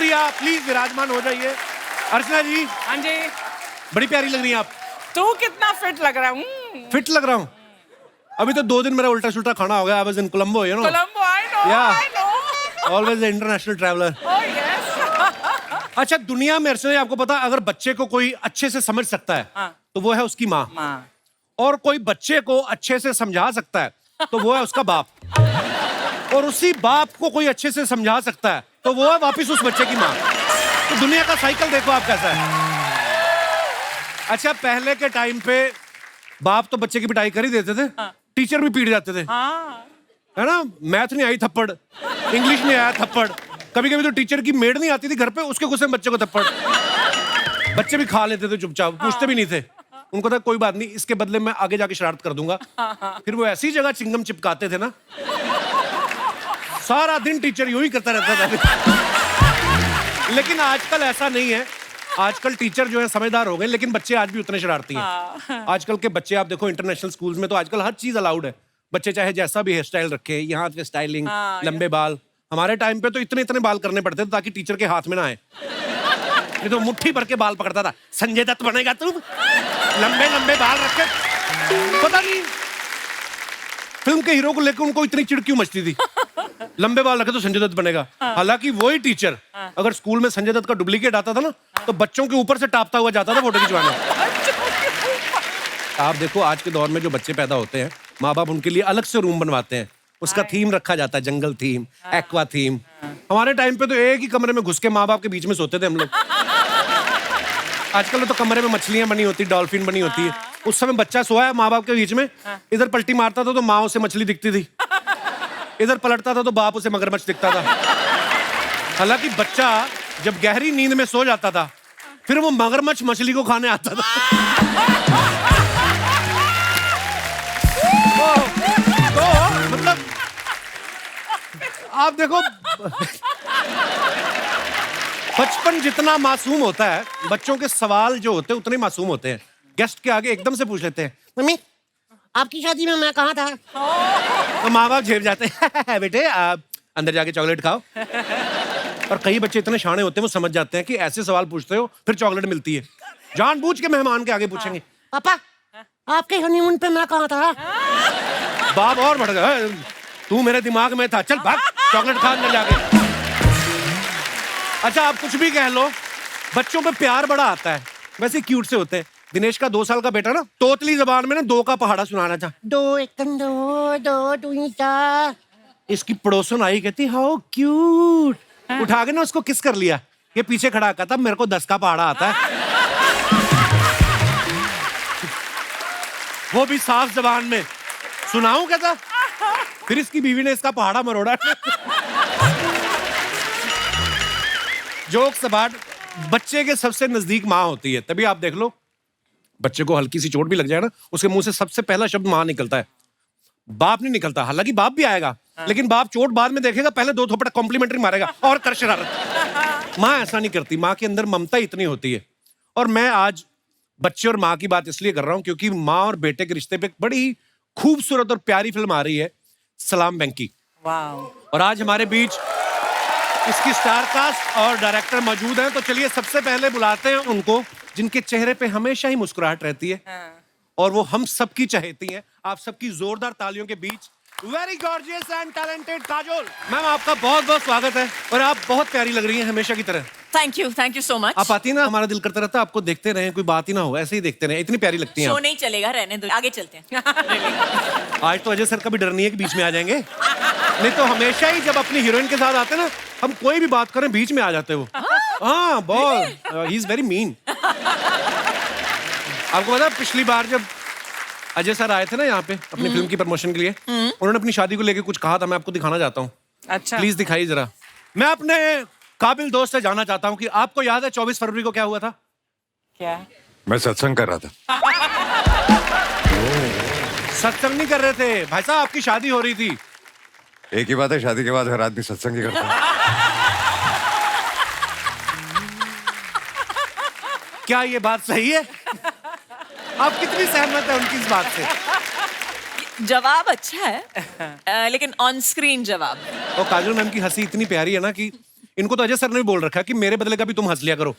शुक्रिया, प्लीज विराजमान हो जाइए। अर्चना जी। हाँ जी। बड़ी प्यारी लग रही हैं आप। तू कितना फिट लग रहा हूँ। फिट लग रहा हूँ? अभी तो 2 दिन मेरा उल्टा सुल्टा खाना हो गया। I was in Colombo, you know. Colombo, I know, I know. Always international traveller. Oh yes. अच्छा, दुनिया में अर्चना, आपको पता, अगर बच्चे को कोई अच्छे से समझ सकता है तो वो है उसकी माँ। और कोई बच्चे को अच्छे से समझा सकता है तो वो है उसका बाप। और उसी बाप को कोई अच्छे से समझा सकता है तो वो है वापिस उस बच्चे की माँ। तो दुनिया का साइकिल देखो आप कैसा है। अच्छा, पहले के टाइम पे बाप तो बच्चे की पिटाई कर ही देते थे, टीचर भी पीट जाते थे, है ना। मैथ नहीं आई थप्पड़, इंग्लिश नहीं आया थप्पड़, कभी कभी तो टीचर की मेड नहीं आती थी घर पे, उसके गुस्से में बच्चे को थप्पड़। बच्चे भी खा लेते थे चुपचाप, पूछते भी नहीं थे। उनको था कोई बात नहीं, इसके बदले मैं आगे जाके शरारत कर दूंगा। फिर वो ऐसी जगह चिंगम चिपकाते थे ना, सारा दिन टीचर यूं ही करता रहता था। लेकिन आजकल ऐसा नहीं है। आजकल टीचर जो है समझदार हो गए, लेकिन बच्चे आज भी उतने शरारती हैं। आजकल के बच्चे आप देखो, इंटरनेशनल स्कूल्स में तो आजकल हर चीज अलाउड है। बच्चे चाहे जैसा भी हेयर स्टाइल रखे, यहाँ पे स्टाइलिंग, लंबे बाल। हमारे टाइम पे तो इतने इतने बाल करने पड़ते थे ताकि टीचर के हाथ में ना आए। ये तो मुट्ठी भर के बाल पकड़ता था। संजय दत्त बनेगा तू, लंबे लंबे बाल रखे। पता नहीं फिल्म के हीरो को लेकर उनको इतनी चिढ़ क्यों मचती थी। लंबे बाल रखे तो संजय दत्त बनेगा। हालांकि वही टीचर अगर स्कूल में संजय दत्त का डुप्लीकेट आता था ना, तो बच्चों के ऊपर से टापता हुआ जाता था फोटो खिंचवाने। आप देखो आज के दौर में जो बच्चे पैदा होते हैं, माँ बाप उनके लिए अलग से रूम बनवाते हैं। उसका थीम रखा जाता है, जंगल थीम, एक्वा थीम। हमारे टाइम पे तो एक ही कमरे में घुस के माँ बाप के बीच में सोते थे हम लोग। आजकल तो कमरे में मछलियां बनी होती, डॉल्फिन बनी होती है। उस समय बच्चा सोया है माँ बाप के बीच में, इधर पलटी मारता था तो माँ उसे मछली दिखती थी, इधर पलटता था तो बाप उसे मगरमच्छ दिखता था। हालांकि बच्चा जब गहरी नींद में सो जाता था, फिर वो मगरमच्छ मछली को खाने आता था। तो मतलब आप देखो, बचपन जितना मासूम होता है, बच्चों के सवाल जो होते हैं उतने मासूम होते हैं। गेस्ट के आगे एकदम से पूछ लेते हैं, मम्मी आपकी शादी में मैं कहाँ था? तो माँ बाप झेप जाते हैं, बेटे आप अंदर जाके चॉकलेट खाओ। और कई बच्चे इतने शाणे होते हैं, वो समझ जाते हैं कि ऐसे सवाल पूछते हो फिर चॉकलेट मिलती है। जानबूझ के मेहमान के आगे पूछेंगे, पापा आपके हनीमून पे मैं कहाँ था? बाप और बढ़ गया, तू मेरे दिमाग में था, चल भाग चॉकलेट खा अंदर जाके। अच्छा, आप कुछ भी कह लो, बच्चों पे प्यार बड़ा आता है, वैसे क्यूट से होते हैं। दिनेश का 2 साल का बेटा ना, तोतली जबान में ना 2 का पहाड़ा सुनाना था। 2 1 2 2 2 4। इसकी पड़ोसन आई, कहती हाउ क्यूट। उठा के ना उसको किस कर लिया। ये पीछे खड़ा कहता मेरे को 10 का पहाड़ा आता है। वो भी साफ जबान में। सुनाऊं कहता। फिर इसकी बीवी ने इसका पहाड़ा मरोड़ा। जोक सबाट, बच्चे के सबसे नजदीक माँ होती है। तभी आप देख लो, बच्चे को हल्की सी चोट भी लग जाए ना, उसके मुंह से सबसे पहला शब्द माँ निकलता है, बाप नहीं निकलता। हालांकि बाप भी आएगा, लेकिन बाप चोट बाद में देखेगा, पहले 2 थप्पड़ कॉम्प्लीमेंट्री मारेगा और कर शरारत। माँ ऐसा नहीं करती, माँ के अंदर ममता इतनी होती है। और मैं आज बच्चे और माँ की बात इसलिए कर रहा हूं क्योंकि माँ और बेटे के रिश्ते पे एक बड़ी खूबसूरत और प्यारी फिल्म आ रही है, सलाम वेंकी। और आज हमारे बीच इसकी स्टार कास्ट और डायरेक्टर मौजूद हैं। तो चलिए सबसे पहले बुलाते हैं उनको, जिनके चेहरे पे हमेशा ही मुस्कुराहट रहती है और वो हम सबकी चहेती हैं। आप सबकी जोरदार तालियों के बीच very gorgeous and talented Kajol ma'am, आपका बहुत बहुत स्वागत है। और आप बहुत प्यारी लग रही हैं हमेशा की तरह। Thank you so much. आप आती ना, हमारा दिल करता रहता है आपको देखते रहे, कोई बात ही ना हो, ऐसे ही देखते रहे, इतनी प्यारी लगती हैं। शो नहीं चलेगा, रहने दो, आगे चलते हैं। आज तो अजय सर का भी डर नहीं है कि बीच में आ जाएंगे, नहीं तो हमेशा ही जब अपनी हीरोइन के साथ आते ना, हम कोई भी बात करें बीच में आ जाते वो। हाँ बहुत, ही इज वेरी मीन। आपको पता पिछली बार जब अजय सर आए थे ना यहाँ पे अपनी फिल्म की प्रमोशन के लिए, उन्होंने अपनी शादी को लेके कुछ कहा था, मैं आपको दिखाना चाहता हूँ। अच्छा, प्लीज दिखाइए जरा। मैं अपने काबिल दोस्त से जानना चाहता हूँ कि आपको याद है 24 फरवरी को क्या हुआ था? क्या? मैं सत्संग कर रहा था। सत्संग नहीं कर रहे थे भाई साहब, आपकी शादी हो रही थी। एक ही बात है, शादी के बाद हर आदमी सत्संग ही करता है। क्या ये बात सही है? आप कितनी सहमत है उनकी इस बात से? जवाब अच्छा है, लेकिन ऑन स्क्रीन जवाब। और काजल मैम की हंसी इतनी प्यारी है ना कि इनको तो अजय सर ने भी बोल रखा है कि मेरे बदले का भी तुम हंस लिया करो।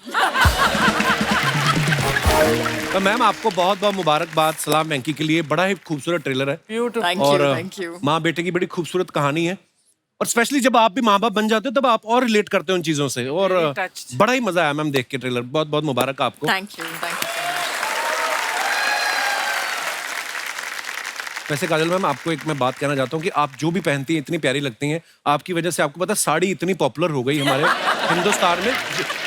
तो मैम आपको बहुत बहुत मुबारकबाद सलाम वेंकी के लिए। बड़ा ही खूबसूरत ट्रेलर है थैंक और यू, थैंक यू। माँ बेटे की बड़ी खूबसूरत कहानी है और स्पेशली जब आप भी माँ बाप बन जाते हो तब आप और रिलेट करते हो उन चीजों से और Very touched. बड़ा ही मजा आया मैम देख के ट्रेलर। बहुत बहुत मुबारक आपको। Thank you so much. वैसे काजल मैम आपको एक मैं बात कहना चाहता हूँ कि आप जो भी पहनती हैं इतनी प्यारी लगती हैं। आपकी वजह से आपको पता है साड़ी इतनी पॉपुलर हो गई हमारे हिंदुस्तान में।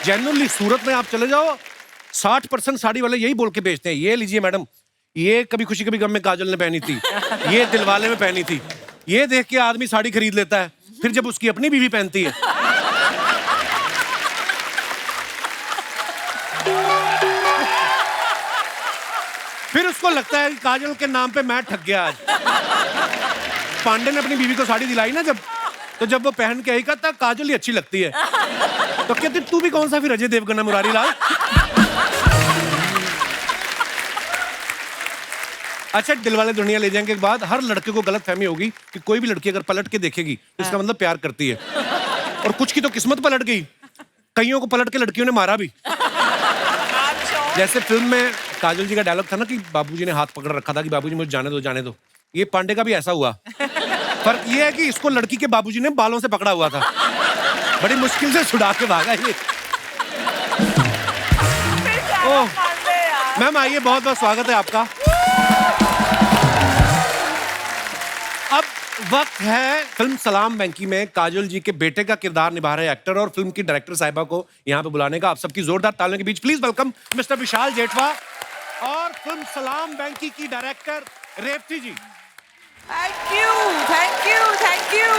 जेन्युइनली सूरत में आप चले जाओ 60% साड़ी वाले यही बोल के बेचते हैं, ये लीजिए मैडम, ये कभी खुशी कभी गम में काजल ने पहनी थी, ये दिलवाले में पहनी थी। ये देख के आदमी साड़ी खरीद लेता है, फिर जब उसकी अपनी बीवी पहनती है फिर उसको लगता है कि काजल के नाम पे मैं ठग गया आज। पांडे ने अपनी बीवी को साड़ी दिलाई ना जब वो पहन के आई कहता काजल ही अच्छी लगती है, तो कहते तू भी कौन सा फिर अजय देवगन है मुरारी लाल। अच्छा दिलवाले दुनिया ले जाएंगे के बाद हर लड़के को गलत फहमी होगी कि कोई भी लड़की अगर पलट के देखेगी तो इसका मतलब प्यार करती है, और कुछ की तो किस्मत पलट गई, कईयों को पलट के लड़कियों ने मारा भी। जैसे फिल्म में काजल जी का डायलॉग था ना कि बाबूजी ने हाथ पकड़ रखा था कि बाबूजी मुझे जाने दो जाने दो। ये पांडे का भी ऐसा हुआ। फर्क ये है कि इसको लड़की के बाबूजी ने बालों से पकड़ा हुआ था, बड़ी मुश्किल से छुड़ा के भागा ये। ओह मैम आइए, बहुत बहुत स्वागत है आपका। अब वक्त है फिल्म सलाम वेंकी में काजल जी के बेटे का किरदार निभा रहे एक्टर और फिल्म की डायरेक्टर साहिबा को यहाँ पे बुलाने का। आप सबकी जोरदार तालियों के बीच please welcome mister Vishal Jethwa और फिल्म सलाम वेंकी की director Revathi ji. Thank you, thank you, thank you.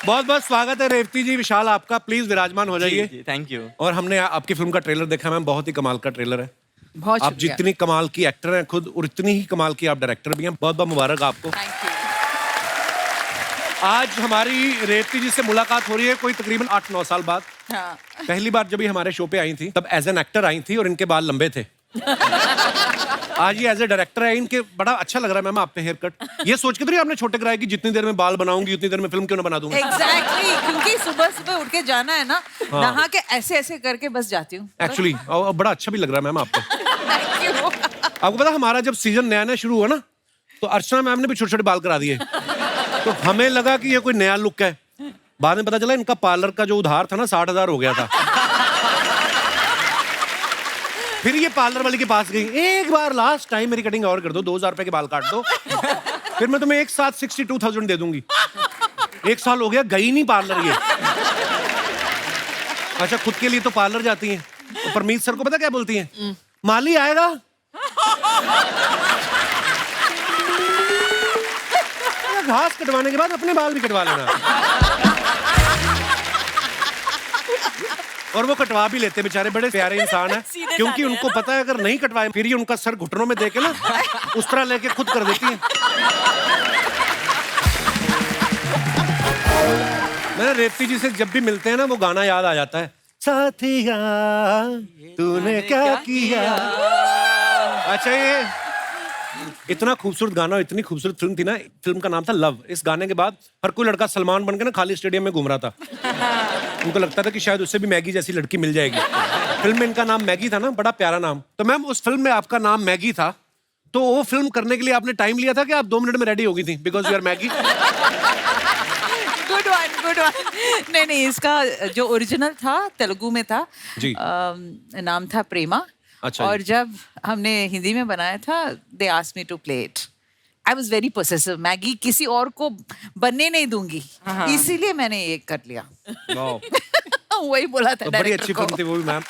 बहुत बहुत स्वागत है रेवती जी। विशाल आपका प्लीज विराजमान हो जाइए। Thank you. और हमने आपकी फिल्म का ट्रेलर देखा मैम, बहुत ही कमाल का ट्रेलर है। बहुत आप शुक्रिया। जितनी कमाल की एक्टर हैं खुद और इतनी ही कमाल की आप डायरेक्टर भी हैं। बहुत बहुत मुबारक आपको। Thank you. आज हमारी रेवती जी से मुलाकात हो रही है कोई तकरीबन 8-9 साल बाद। हाँ। पहली बार जब ये हमारे शो पे आई थी तब एज एन एक्टर आई थी और इनके बाल लंबे थे। आज ये एज ए डायरेक्टर है, इनके बड़ा अच्छा लग रहा है मैम आप पे हेयर कट। ये सोच के तो नहीं आपने छोटे कराया कि जितनी देर में बाल बनाऊंगी उतनी देर में फिल्म क्यों ना बना दूंगा। एग्जैक्टली क्योंकि सुबह सुबह उठ के जाना है ना, हाँ। नहा के ऐसे ऐसे करके बस जाती हूँ। एक्चुअली बड़ा अच्छा भी लग रहा है मैम आप पे। Thank you. आपको पता हमारा जब सीजन नया नया शुरू हुआ ना तो अर्चना मैम ने भी छोटे छोटे बाल करा दिए, तो हमें लगा कि ये कोई नया लुक है। बाद में पता चला इनका पार्लर का जो उधार था ना 60,000 हो गया था। फिर ये पार्लर वाले के पास गई, एक बार लास्ट टाइम मेरी कटिंग और कर दो, 2,000 रुपए के बाल काट दो, फिर मैं तुम्हें एक साथ 62,000 दे दूंगी। 1 साल हो गया गई नहीं पार्लर ये। अच्छा खुद के लिए तो पार्लर जाती हैं, तो परमीत सर को पता क्या बोलती हैं, माली आएगा। घास कटवाने के बाद अपने बाल भी कटवा लेना। और वो कटवा भी लेते बेचारे, बड़े प्यारे इंसान है, सीधे क्योंकि साधे उनको पता है अगर नहीं कटवाए फिर ये उनका सर घुटनों में देके ना उस तरह लेके खुद कर देती है। मैंने रेवती जी से जब भी मिलते हैं ना वो गाना याद आ जाता है, साथिया तूने क्या किया। अच्छा ये इतना खूबसूरत गाना, इतनी खूबसूरत फिल्म थी ना, फिल्म का नाम था लव। इस गाने के बाद हर कोई लड़का सलमान बन के ना खाली स्टेडियम में घूम रहा था। उनको लगता था कि शायद उससे भी मैगी जैसी लड़की मिल जाएगी। फिल्म में इनका नाम मैगी था ना, बड़ा प्यारा नाम। तो मैम उस फिल्म में आपका नाम मैगी था, तो वो फिल्म करने के लिए आपने टाइम लिया था कि आप 2 मिनट में रेडी हो गई थी because you are Maggi. Good one, good one. नहीं इसका जो ओरिजिनल था तेलुगु में था जी। नाम था प्रेमा। अच्छा और जी। जब हमने हिंदी में बनाया था they asked me to play it. I was very possessive, Maggi किसी और को बनने नहीं दूंगी, इसीलिए मैंने ये कर लिया। वाह, वही बोला था तो बड़ी डायरेक्टर अच्छी को। फिल्म थी वो भी मैम।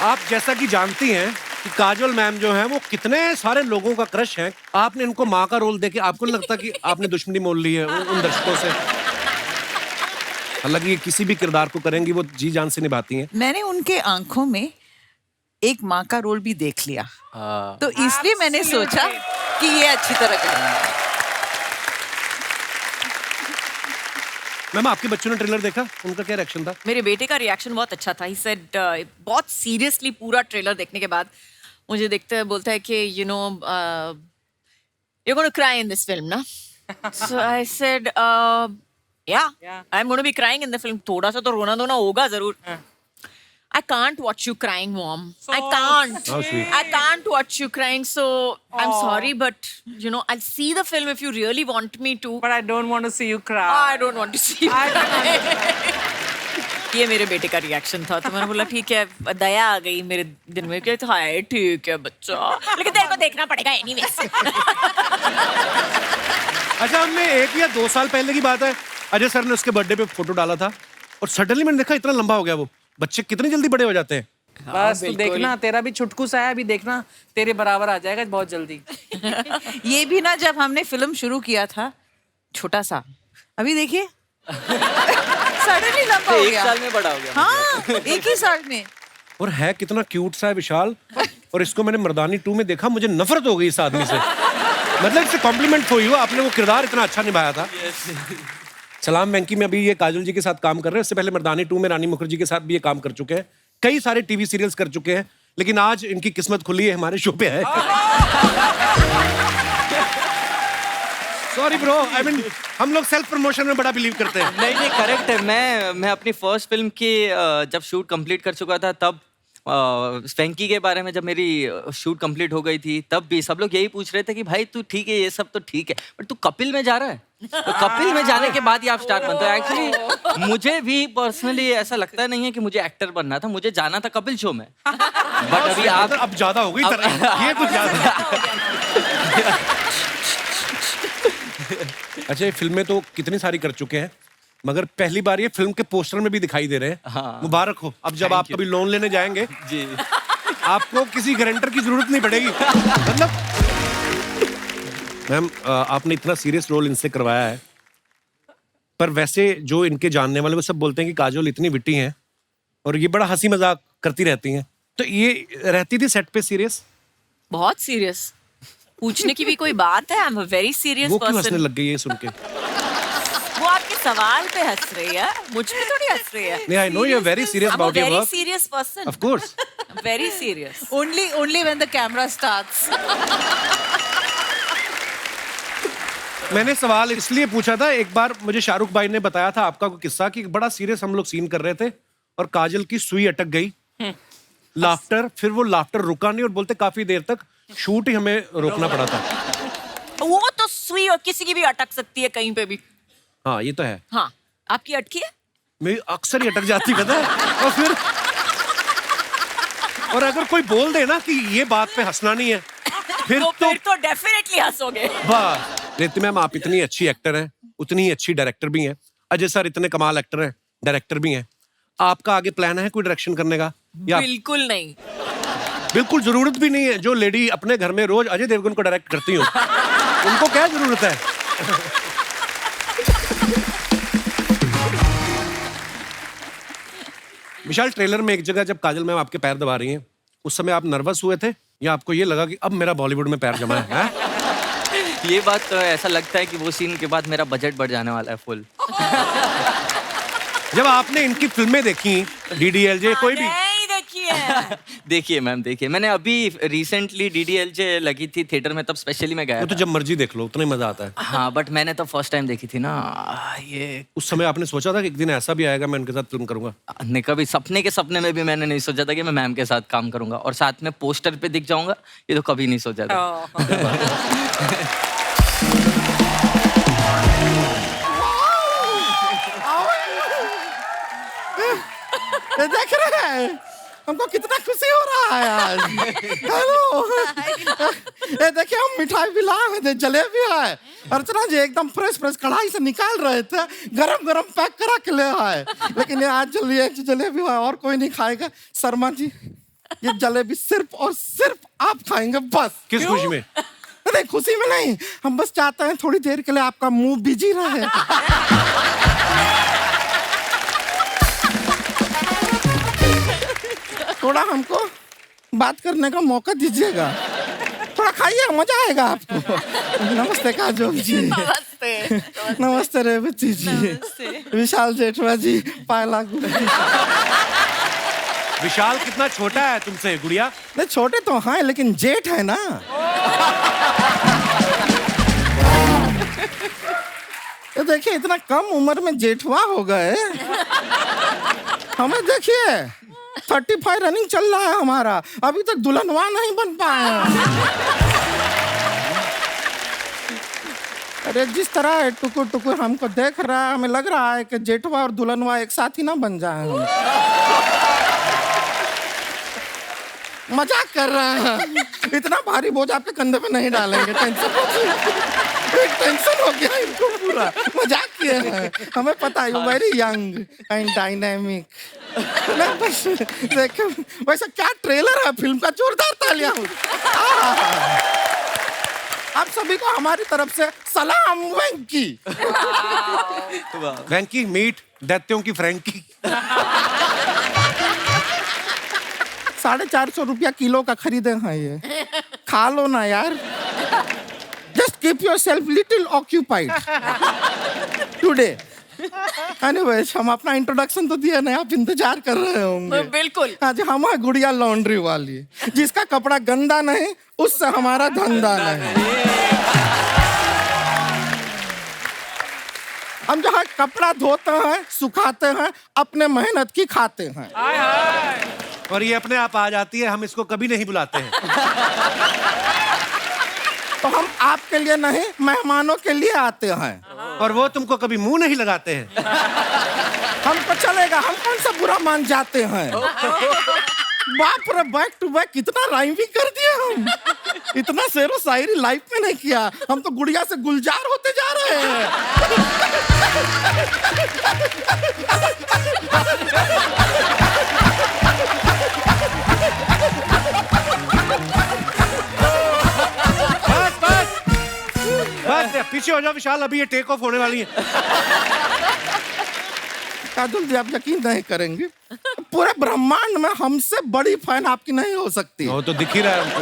आप जैसा कि जानती हैं कि काजल मैम जो हैं वो कितने सारे लोगों का क्रश है। आपने इनको माँ का रोल देके आपको नहीं लगता कि आपने दुश्मनी मोल ली है उन दर्शकों से? हालांकि ये किसी भी किरदार को करेंगी वो जी जान से निभाती हैं। मैंने उनके आंखों में एक माँ का रोल भी देख लिया, तो इसलिए मैंने सोचा कि ये अच्छी तरह करेंगे। मैम आपके बच्चों ने ट्रेलर देखा, उनका क्या रिएक्शन था? मेरे बेटे का रिएक्शन बहुत अच्छा था। ही सेड बहुत सीरियसली पूरा ट्रेलर देखने के बाद मुझे देखते बोलता है कि you know you gonna cry in this film ना। So I said, yeah, I'm going to be crying in the film. थोड़ा सा तो रोना धोना होगा जरूर. I can't watch you crying, Mom. I can't. How sweet. I can't watch you crying. So I'm sorry, but you know, I'll see the film if you really want me to. But I don't want to see you cry. I don't want to see you cry. ये मेरे बेटे का reaction था, तो मैंने बोला ठीक है, दया आ गई मेरे दिन में कि हाय ठीक है बच्चा, लेकिन तेरे को देखना पड़ेगा एनीवेज. अच्छा, हमने 1 या 2 साल पहले की बात है, अजय सर ने उसके बर्थडे पे फोटो डाला था और सडनली मैंने देखा इतना लंबा हो गया वो. बच्चे कितनी जल्दी बड़े हो जाते हैं. बस तू देखना, तेरा भी छुटकू सा है, अभी देखना तेरे बराबर आ जाएगा बहुत जल्दी. ये भी ना, जब हमने फिल्म शुरू किया था छोटा सा, अभी देखिए सडनली लंबा हो गया. 1 साल में बड़ा हो गया. हाँ, 1 ही साल में. और है कितना क्यूट सा है विशाल. और इसको मैंने मर्दानी 2 में देखा, मुझे नफरत हो गई इस आदमी से. मतलब इससे कॉम्प्लीमेंट फॉर यू, आपने वो किरदार इतना अच्छा निभाया था. सलाम वेंकी में अभी ये काजल जी के साथ काम कर रहे हैं, इससे पहले मर्दानी 2 में रानी मुखर्जी के साथ भी ये काम कर चुके हैं, कई सारे टीवी सीरियल्स कर चुके हैं, लेकिन आज इनकी किस्मत खुली है, हमारे शो पे है. सॉरी ब्रो, आई मीन हम लोग सेल्फ प्रमोशन में बड़ा बिलीव करते हैं. नहीं करेक्ट है. मैं अपनी फर्स्ट फिल्म की जब शूट कंप्लीट कर चुका था, तब स्पेंकी के बारे में जब मेरी शूट कंप्लीट हो गई थी, तब भी सब लोग यही पूछ रहे थे कि भाई तू ठीक है, ये सब तो ठीक है, बट तू कपिल में जा रहा है. तो कपिल में जाने के बाद ही आप स्टार्ट बनते हो. एक्चुअली मुझे भी पर्सनली ऐसा लगता नहीं है कि मुझे एक्टर बनना था, मुझे जाना था कपिल शो में. बट अभी आप अब ज्यादा हो गई ये कुछ ज्यादा. अच्छा, ये फिल्में तो कितनी सारी कर चुके हैं, मगर पहली बार ये फिल्म के पोस्टर में भी दिखाई दे रहे हैं. हाँ. मुबारक हो. अब जब आप कभी लोन लेने जाएंगे जी, आपको किसी गारंटर की जरूरत नहीं पड़ेगी. मतलब मैम, आपने इतना सीरियस रोल इनसे करवाया है, पर वैसे जो इनके जानने वाले वो सब बोलते हैं कि काजोल इतनी विट्टी हैं और ये बड़ा हंसी मजाक करती रहती हैं. तो ये रहती थी सेट पे सीरियस? बहुत सीरियस. पूछने की भी कोई बात है. I am a very serious वो क्यों हंसने पर्सन. लग गई ये सुन के? वो आपके सवाल पे हंस रही है, मुझ पे थोड़ी हंस रही है. नहीं, I know you're very serious I'm a about your very work. serious person. Of course. Very serious. Only when the camera starts. मैंने सवाल इसलिए पूछा था, एक बार मुझे शाहरुख भाई ने बताया था आपका कोई किस्सा कि बड़ा सीरियस हम लोग सीन कर रहे थे और काजल की सुई अटक गई. लाफ्टर, फिर वो लाफ्टर रुका नहीं और बोलते काफी देर तक शूट ही हमें रोकना पड़ा था. वो तो सुई और किसी की भी अटक सकती है कहीं पे भी. हाँ, ये तो है. हाँ, आपकी अटकी है? मेरी अक्सर ही अटक जाती पता है. और अगर कोई बोल दे ना कि ये बात पे हंसना नहीं है, फिर तो डेफिनेटली हंसोगे. वाह रेती मैम, आप इतनी अच्छी एक्टर हैं, उतनी ही अच्छी डायरेक्टर भी हैं. अजय सर इतने कमाल एक्टर हैं, डायरेक्टर भी हैं. आपका आगे प्लान है कोई डायरेक्शन करने का? या बिल्कुल नहीं. बिल्कुल जरूरत भी नहीं है. जो लेडी अपने घर में रोज अजय देवगन को डायरेक्ट करती हो, उनको क्या जरूरत है? विशाल, ट्रेलर में एक जगह जब काजल मैम आपके पैर दबा रही हैं, उस समय आप नर्वस हुए थे या आपको ये लगा कि अब मेरा बॉलीवुड में पैर जमा है? ये बात तो ऐसा लगता है कि वो सीन के बाद मेरा बजट बढ़ जाने वाला है फुल. जब आपने इनकी फिल्में देखी, डीडीएलजे, कोई भी नहीं देखी है. देखिए मैम, देखिए मैंने अभी रिसेंटली डीडीएलजे लगी थी थिएटर में, तब स्पेशली मैं गया वो तो था. जब मर्जी देख लो, उतना ही मजा आता है. हाँ, बट मैंने तो फर्स्ट टाइम देखी थी ना ये. उस समय आपने सोचा था कि एक दिन ऐसा भी आएगा मैं इनके साथ फिल्म करूंगा? ने कभी सपने में भी मैंने नहीं सोचा था कि मैं मैम के साथ काम करूंगा और साथ में पोस्टर पे दिख जाऊंगा. ये तो कभी नहीं सोचा था. ये देख रहे हैं हमको कितना खुशी हो रहा है आज. हेलो, ये देखिए हम मिठाई भी लाए हुए थे, जलेबी है. अर्चना जी एकदम फ्रेश कढ़ाई से निकाल रहे थे, गरम गरम पैक करा के ले आए. लेकिन ये आज जलेबी है और कोई नहीं खाएगा. शर्मा जी, ये जलेबी सिर्फ और सिर्फ आप खाएंगे बस. किस खुशी में? नहीं, खुशी में नहीं, हम बस चाहते हैं थोड़ी देर के लिए आपका मुंह बिजी रहे. थोड़ा हमको बात करने का मौका दीजिएगा. थोड़ा खाइए, मजा आएगा आपको. नमस्ते काजोल जी. नमस्ते. नमस्ते रेवती जी. विशाल जेठवा जी, पायला गुड़िया. विशाल कितना छोटा है तुमसे गुड़िया? नहीं, छोटे तो हैं लेकिन जेठ है ना. ये देखिए इतना कम उम्र में जेठवा हो गए। हमें देखिए 35 रनिंग चल रहा है हमारा, अभी तक दुल्हनवा नहीं बन पाए। अरे जिस तरह टुकुर टुकुर हमको देख रहा है, हमें लग रहा है कि जेठवा और दुल्हनवा एक साथ ही ना बन जाए। मजाक कर रहे हैं, इतना भारी बोझ आपके कंधे पे नहीं डालेंगे। टेंशन हो गया इनको पूरा, मजाक किए हैं। हमें पता है you very young and dynamic. देखो वैसे क्या ट्रेलर है फिल्म का, जोरदार तालियां हो। आप सभी को हमारी तरफ से सलाम वेंकी। वेंकी मीट दैत्यों की फ्रैंकी। 450 रुपया किलो का खरीदे हैं ये, खा लो ना यार। Just keep your self little occupied today. Anyways हम अपना इंट्रोडक्शन तो दिया नहीं, आप इंतजार कर रहे होंगे। बिल्कुल। आज हम है गुड़िया लॉन्ड्री वाली, जिसका कपड़ा गंदा नहीं उससे हमारा धंधा नहीं। हम जो है कपड़ा धोते हैं, सुखाते हैं, अपने मेहनत की खाते हैं। और ये अपने आप आ जाती है, हम इसको कभी नहीं बुलाते हैं। तो हम आपके लिए नहीं मेहमानों के लिए आते हैं। और वो तुमको कभी मुंह नहीं लगाते हैं। हमको चलेगा, हम कौन सा बुरा मान जाते हैं। बाप रे, बैक टू बैक कितना राइम भी कर दिया हम। इतना शेरो शायरी लाइफ में नहीं किया। हम तो गुड़िया से गुलजार होते जा रहे हैं। बस पीछे हो जाओ विशाल, अभी ये टेक ऑफ होने वाली है। काजुल जी आप यकीन नहीं करेंगे, पूरे ब्रह्मांड में हमसे बड़ी फैन आपकी नहीं हो सकती। वो तो दिख ही रहा है हमको।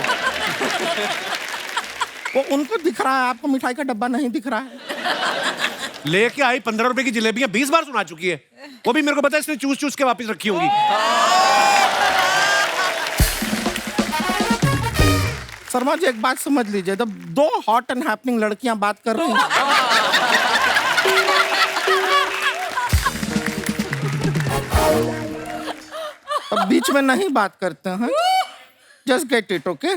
वो उनको दिख रहा है, आपको मिठाई का डब्बा नहीं दिख रहा है। लेके आई 15 रुपए की जलेबियां 20 बार सुना चुकी है। वो भी मेरे को पता है, इसने चूस चूस के वापस रखी होंगी। शर्मा जी एक बात समझ लीजिए, जब दो हॉट एंड हैपनिंग लड़कियां बात कर रही हैं, अब बीच में नहीं बात करते हैं। Just get it, okay.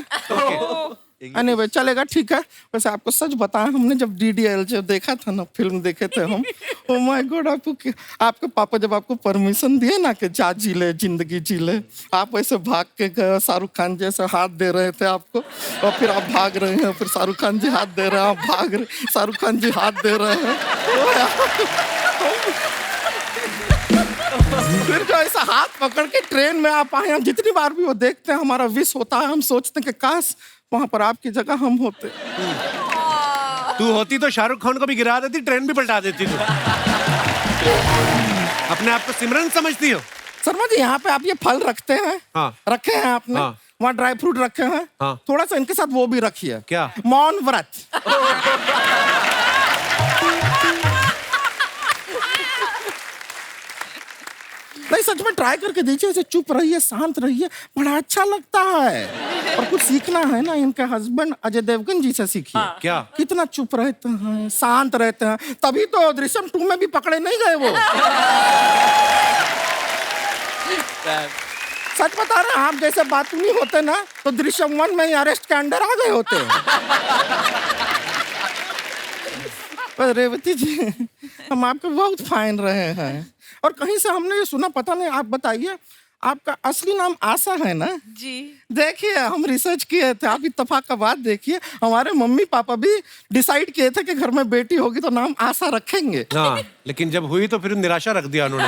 Anyway चलेगा, ठीक है। वैसे आपको सच बताएं, हमने जब DDL जो देखा था ना, फिल्म देखे थे हम, ओ माय गॉड, आपके पापा जब आपको परमिशन दिए ना कि जा जी ले, जिंदगी जी ले, आप ऐसे भाग के गए, शाहरुख खान जैसे हाथ दे रहे थे आपको, और फिर आप भाग रहे हैं, फिर शाहरुख खान जी हाथ दे रहे हैं, आप भाग रहे, शाहरुख खान जी हाथ दे रहे हैं। फिर जो ऐसा हाथ पकड़ के ट्रेन में आप आए, हम जितनी बार भी वो देखते हैं, हमारा विश होता है, हम सोचते हैं कि काश वहां पर आपकी जगह हम होते। तू होती तो शाहरुख खान को भी गिरा देती, ट्रेन भी पलटा देती तू। अपने आप को सिमरन समझती हो। शर्मा जी यहाँ पे आप ये फल रखते हैं, हाँ। रखे हैं आपने, हाँ। वहाँ ड्राई फ्रूट रखे हैं, हाँ। थोड़ा सा इनके साथ वो भी रखिए। क्या? मौन व्रत। नहीं सच में ट्राई करके देखिए, ऐसे चुप रहिए, शांत रहिए, बड़ा अच्छा लगता है। और कुछ सीखना है ना, इनके हस्बैंड अजय देवगन जी से सीखिए। क्या? कितना चुप रहते हैं, शांत रहते हैं, तभी तो दृश्यम 2 में भी पकड़े नहीं गए वो। सच बता रहे हैं, आप जैसे बातूनी होते ना तो दृश्यम 1 में ही अरेस्ट के अंडर आ गए होते। पर रेवती जी, हम आपको बहुत फाइन रहे हैं, और कहीं से हमने ये सुना, पता नहीं, आप बताइए, आपका असली नाम आशा है ना? जी। देखिए हम रिसर्च किए थे, आप इत्तेफाक का बात देखिए, हमारे मम्मी पापा भी डिसाइड किए थे कि घर में बेटी होगी तो नाम आशा रखेंगे। हाँ, लेकिन जब हुई तो फिर निराशा रख दिया उन्होंने।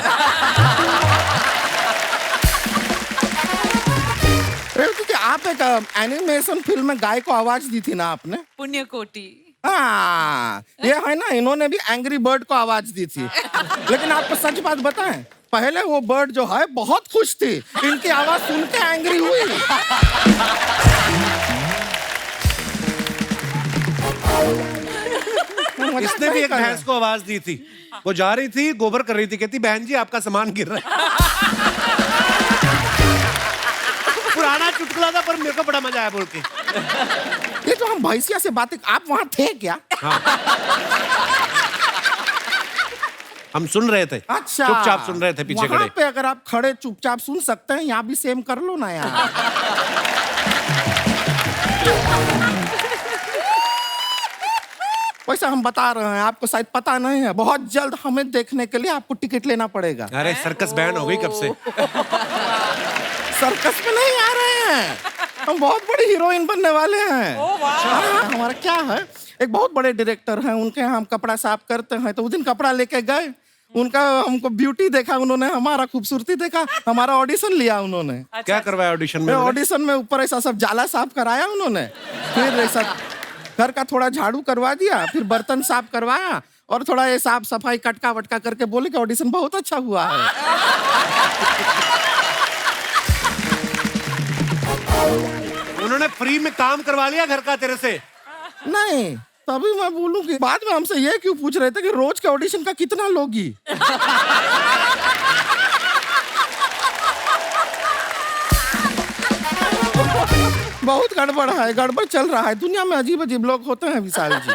रेवती जी, आप एक एनिमेशन फिल्म में गाय को आवाज दी थी ना आपने? पुण्यकोटि। हाँ, ये है ना, इन्होंने भी एंग्री बर्ड को आवाज दी थी। लेकिन आपको सच बात बताएं, पहले वो बर्ड जो है बहुत खुश थी, इनकी आवाज सुन के एंग्री हुई। इसने भी एक भैंस को आवाज दी थी, वो जा रही थी, गोबर कर रही थी, कहती बहन जी आपका सामान गिर रहा है। पुराना चुटकुला निकला था, पर मेरे को बड़ा मजा आया बोल के। ये तो हम भैंसिया से बातें, आप वहां थे क्या? हम सुन रहे थे, अच्छा, चुपचाप सुन रहे थे पीछे वहां खड़े। पे अगर आप खड़े चुपचाप सुन सकते हैं, यहाँ भी सेम कर लो ना यार। वैसे हम बता रहे हैं, आपको शायद पता नहीं है, बहुत जल्द हमें देखने के लिए आपको टिकट लेना पड़ेगा। अरे सर्कस बैन हो गई कब से। सर्कस में नहीं आ रहे हैं, हम बहुत बड़ी हीरोइन बनने वाले हैं। हाँ, हमारा क्या है, एक बहुत बड़े डायरेक्टर हैं, उनके यहाँ हम कपड़ा साफ करते हैं, तो उस दिन कपड़ा लेके गए, उनका हमको ब्यूटी देखा उन्होंने, हमारा खूबसूरती देखा, हमारा ऑडिशन लिया उन्होंने। क्या करवाया ऑडिशन में? ऑडिशन में ऊपर ऐसा सब जाला साफ कराया उन्होंने, फिर ऐसा घर का थोड़ा झाड़ू करवा दिया, फिर बर्तन साफ करवाया, और थोड़ा ये साफ सफाई कटका वटका करके बोले कि ऑडिशन बहुत अच्छा हुआ है। उन्होंने फ्री में काम करवा लिया घर का तेरे से? नहीं, तभी मैं बोलूं कि बाद में हमसे ये क्यों पूछ रहे थे कि रोज के ऑडिशन का कितना लोगी? बहुत गड़बड़ है, गड़बड़ चल रहा है दुनिया में, अजीब अजीब लोग होते हैं विशाल जी।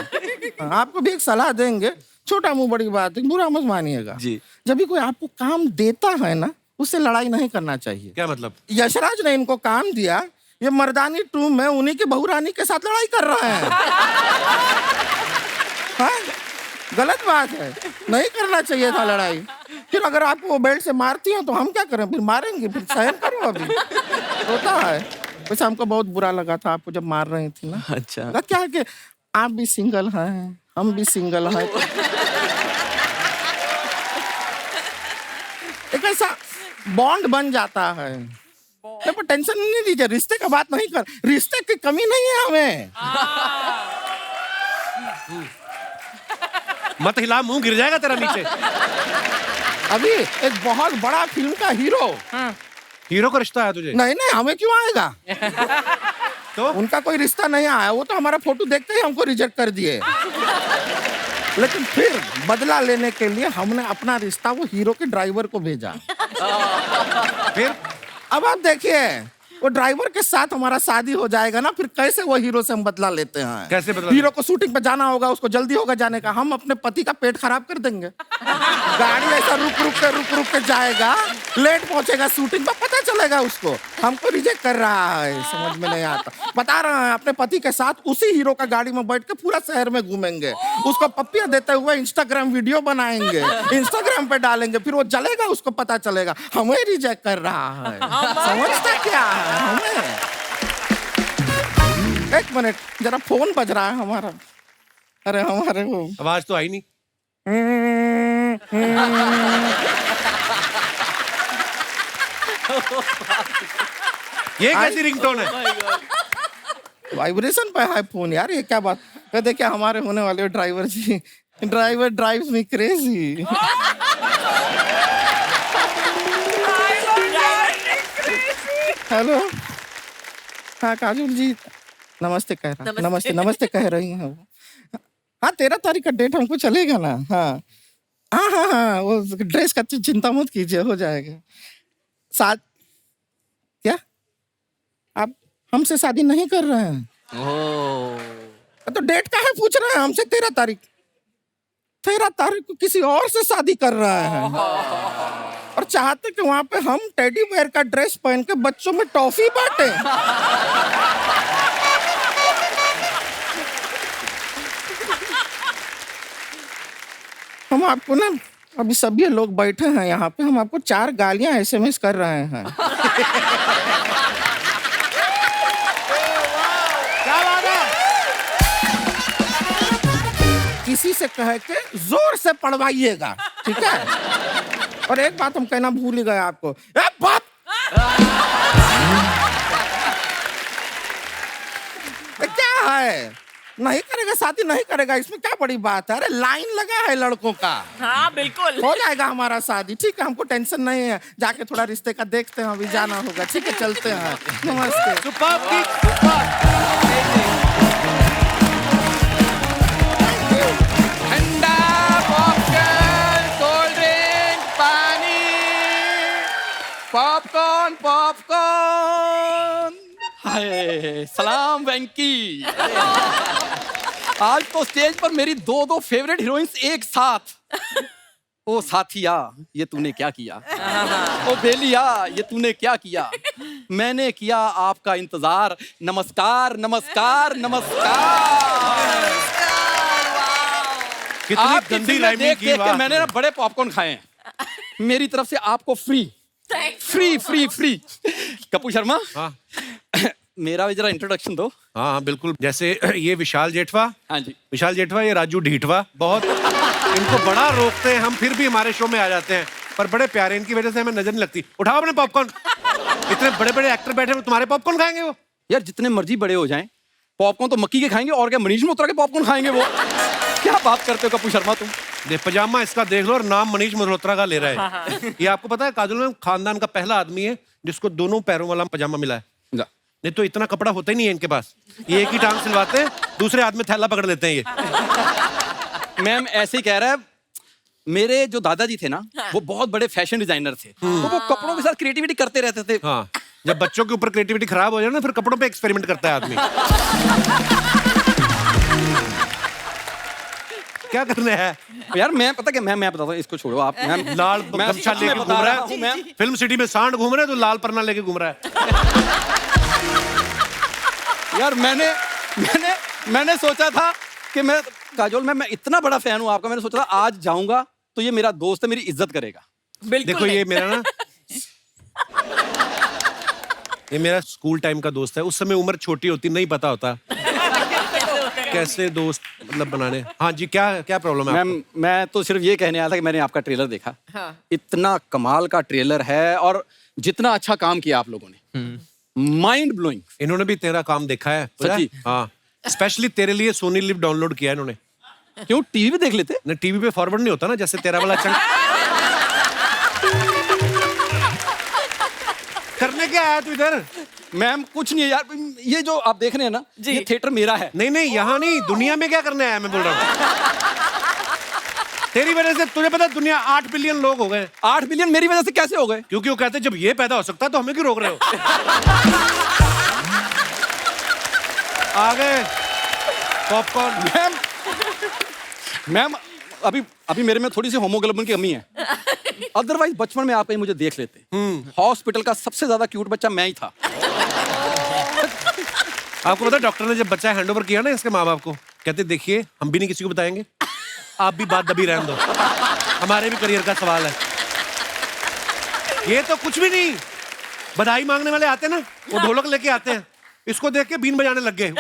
आपको भी एक सलाह देंगे, छोटा मुंह बड़ी बात है, बुरा मत मानिएगा जी। जब भी कोई आपको काम देता है ना, उससे लड़ाई नहीं करना चाहिए। क्या मतलब? यशराज ने इनको काम दिया, ये मर्दानी टू में उन्हीं की बहुरानी के साथ लड़ाई कर रहे हैं। हाँ? गलत बात है, नहीं करना चाहिए था लड़ाई। फिर अगर आपको वो बेल्ट से मारती हो तो हम क्या करें, फिर मारेंगे, फिर सहन करो, अभी होता है। वैसे हमको बहुत बुरा लगा था आपको जब मार रही थी ना। अच्छा। लगा क्या है कि आप भी सिंगल हैं, हम भी सिंगल हैं, एक ऐसा बॉन्ड बन जाता है। पर टेंशन नहीं लीजिए, रिश्ते का बात नहीं कर, रिश्ते की कमी नहीं है हमें। मत हिला, मुंह गिर जाएगा तेरा नीचे। अभी एक बहुत बड़ा फिल्म का हीरो, हीरो का रिश्ता है तुझे? नहीं नहीं, हमें क्यों आएगा? तो उनका कोई रिश्ता नहीं आया, वो तो हमारा फोटो देखते ही हमको रिजेक्ट कर दिए। लेकिन फिर बदला लेने के लिए हमने अपना रिश्ता वो हीरो के ड्राइवर को भेजा। फिर अब आप देखिए, वो ड्राइवर के साथ हमारा शादी हो जाएगा ना, फिर कैसे वो हीरो से हम बदला लेते हैं? कैसे बदला? हीरो को शूटिंग पे जाना होगा, उसको जल्दी होगा जाने का, हम अपने पति का पेट खराब कर देंगे। गाड़ी ऐसा रुक रुक के जाएगा, लेट पहुंचेगा शूटिंग पर, पता चलेगा उसको, हमको रिजेक्ट कर रहा है, समझ में नहीं आता। बता रहे हैं, अपने पति के साथ उसी हीरो का गाड़ी में बैठ के पूरा शहर में घूमेंगे, उसको पप्पियां देते हुए इंस्टाग्राम वीडियो बनाएंगे, इंस्टाग्राम पे डालेंगे, फिर वो जलेगा, उसको पता चलेगा हमें रिजेक्ट कर रहा है। समझता क्या है हमें? एक मिनट, जरा फोन बज रहा है हमारा। अरे हमारे वो आवाज तो आई नहीं। ये कैसी रिंगटोन है? वाइब्रेशन पे है फोन यार, ये क्या बात? कहते क्या हमारे होने वाले driver ji, driver drives me crazy. Hello, हाँ काजल जी, नमस्ते कह रहा, नमस्ते नमस्ते कह रही हैं वो। हाँ 13 तारीख का डेट हमको चलेगा ना? हाँ हाँ हाँ हाँ, वो ड्रेस का चिंता मत कीजिए, हो जाएगा। साथ क्या आप हमसे शादी नहीं कर रहे हैं? तो डेट का है पूछ रहे हैं हमसे? 13 तारीख, 13 तारीख को किसी और से शादी कर रहे हैं, और चाहते कि वहां पे हम टेडी बेयर का ड्रेस पहन के बच्चों में टॉफी बांटे। हम आपको ना, अभी सभी लोग बैठे हैं यहाँ पे, हम आपको 4 गालियां SMS कर रहे हैं। क्या बात है? किसी से कह के जोर से पढ़वाइएगा, ठीक है? और एक बात हम कहना भूल ही गए आपको, ए बाप! क्या है, नहीं करेगा शादी, नहीं करेगा, इसमें क्या बड़ी बात है? अरे लाइन लगा है लड़कों का, हाँ बिल्कुल हो जाएगा हमारा शादी, ठीक है? हमको टेंशन नहीं है, जाके थोड़ा रिश्ते का देखते हैं, अभी जाना होगा, ठीक है? चलते हैं, नमस्ते। सुपर्ब की सुपर्ब। ठंडा पॉपकॉर्न, कोल्ड ड्रिंक, पानी, पॉपकॉर्न पॉपकॉर्न। हाय सलाम वेंकी। आज तो स्टेज पर मेरी दो फेवरेट हीरोइंस एक साथ। ओ साथिया ये तूने क्या किया, ओ बेलिया ये तूने क्या किया, मैंने किया आपका इंतजार, नमस्कार नमस्कार नमस्कार। कितनी आपकी गंदी फिल्में राइमिंग देख की, देख के वाह। मैंने ना बड़े पॉपकॉर्न खाए हैं। मेरी तरफ से आपको free free free free. Kapoor Sharma हाँ मेरा भी जरा इंट्रोडक्शन दो। हाँ हाँ बिल्कुल, जैसे ये विशाल जेठवा, हाँ जी। विशाल जेठवा, ये राजू ढीठवा, बहुत इनको बड़ा रोकते हैं हम, फिर भी हमारे शो में आ जाते हैं, पर बड़े प्यारे, इनकी वजह से हमें नजर नहीं लगती। उठाओ अपने पॉपकॉर्न। इतने बड़े बड़े एक्टर बैठे हैं, तुम्हारे पॉपकॉर्न खाएंगे वो? यार जितने मर्जी बड़े हो जाएं, पॉपकॉर्न तो मक्की के खाएंगे, और क्या मनीष मल्होत्रा के पॉपकॉर्न खाएंगे वो? क्या बात करते हो कपूर शर्मा तुम। ये पजामा इसका देख लो, और नाम मनीष मल्होत्रा का ले रहा है। ये आपको पता है काजोल में खानदान का पहला आदमी है जिसको दोनों पैरों वाला पजामा मिला है। जा। नहीं तो इतना कपड़ा होता ही नहीं है इनके पास। ये एक ही टांग सिलवाते हैं, दूसरे हाथ में थैला पकड़ लेते हैं ये। मैम ऐसे ही कह रहा है, मेरे जो दादाजी थे ना वो बहुत बड़े फैशन डिजाइनर थे, तो वो कपड़ों के साथ क्रिएटिविटी करते रहते थे। हाँ, जब बच्चों के ऊपर क्रिएटिविटी खराब हो जाए ना, फिर कपड़ों पे एक्सपेरिमेंट करता है आदमी। क्या करना है यार मैं पता क्या, मैं बताता हूँ, इसको छोड़ो आप। मैम लाल मैं गमछा मैं लेके बता घूम रहा रहा हूँ, है, मैम। फिल्म सिटी में सांड घूम रहा है तो लाल परना लेके घूम रहा है। यार मैंने सोचा था कि मैं काजोल मैं इतना बड़ा फैन हूँ आपका, मैंने सोचा था आज जाऊंगा तो ये मेरा दोस्त है, मेरी इज्जत करेगा। बिल्कुल देखो नहीं। ये मेरा ना, ये मेरा स्कूल टाइम का दोस्त है। उस समय उम्र छोटी होती, नहीं पता होता कैसे दोस्त मतलब बनाने। हाँ जी, क्या क्या प्रॉब्लम है आपको? मैम मैं तो सिर्फ ये कहने आया था कि मैंने आपका ट्रेलर देखा। हाँ। इतना कमाल का ट्रेलर है, और जितना अच्छा काम किया आप लोगों ने, माइंड ब्लोइंग। इन्होंने भी तेरा काम देखा है पता है? सच्ची? हाँ, स्पेशली तेरे लिए सोनी लिव डाउनलोड किया है इन्होंने। क्यों टीवी पे देख लेते? ना टीवी पे फॉरवर्ड नहीं होता ना, जैसे तेरा वाला चंग। करने क्या आया तू इधर? मैम कुछ नहीं है यार, ये जो आप देख रहे हैं ना, ये थिएटर मेरा है। नहीं नहीं, यहाँ नहीं, दुनिया में क्या करने आया मैं बोल रहा हूँ। तेरी वजह से तुझे पता है, दुनिया 8 बिलियन लोग हो गए। 8 बिलियन मेरी वजह से कैसे हो गए? क्योंकि वो कहते हैं जब ये पैदा हो सकता है तो हमें क्यों रोक रहे हो? आ गए पॉपकॉर्न। मैम अभी मेरे में थोड़ी सी होमोग्लोबिन की कमी है, अदरवाइज बचपन में आप कहीं मुझे देख लेते। हॉस्पिटल का सबसे ज्यादा क्यूट बच्चा मैं ही था। आपको पता है डॉक्टर ने जब बच्चा हैंडओवर किया ना इसके माँ बाप को, कहते देखिए हम भी नहीं किसी को बताएंगे, आप भी बात दबी रहने दो, हमारे भी करियर का सवाल है। ये तो कुछ भी नहीं, बधाई मांगने वाले आते ना, वो ढोलक लेके आते हैं, इसको देख के बीन बजाने लग गए।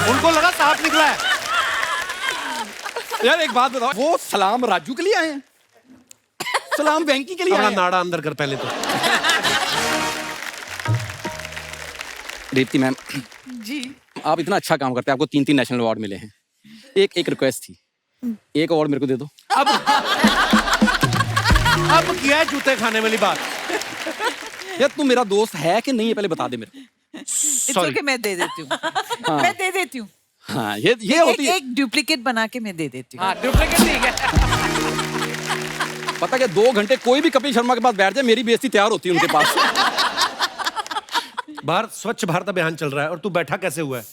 उनको लगा सांप निकला है। यार एक बात बताओ, वो सलाम राजू के लिए आए हैं, सलाम वेंकी के लिए अपना आए हैं? नाड़ा अंदर कर पहले तो। दीप्ति मैम जी आप इतना अच्छा काम करते हैं, आपको 3 नेशनल अवार्ड मिले हैं। एक रिक्वेस्ट थी, एक अवार्ड मेरे को दे दो। अब किया है जूते खाने वाली बात। यार तू मेरा दोस्त है कि नहीं है पहले बता दे मेरे को। इट्स ओके, मैं दे देती हूँ। मैं दे देती हूँ। हाँ ये होती है। एक डुप्लीकेट बना के मैं दे देती हूँ। हाँ डुप्लीकेट ठीक है। पता क्या 2 घंटे कोई भी कपिल शर्मा के पास बैठ जाए, मेरी बेइज्जती तैयार होती है उनके पास। बाहर स्वच्छ भारत अभियान चल रहा है और तू बैठा कैसे हुआ है?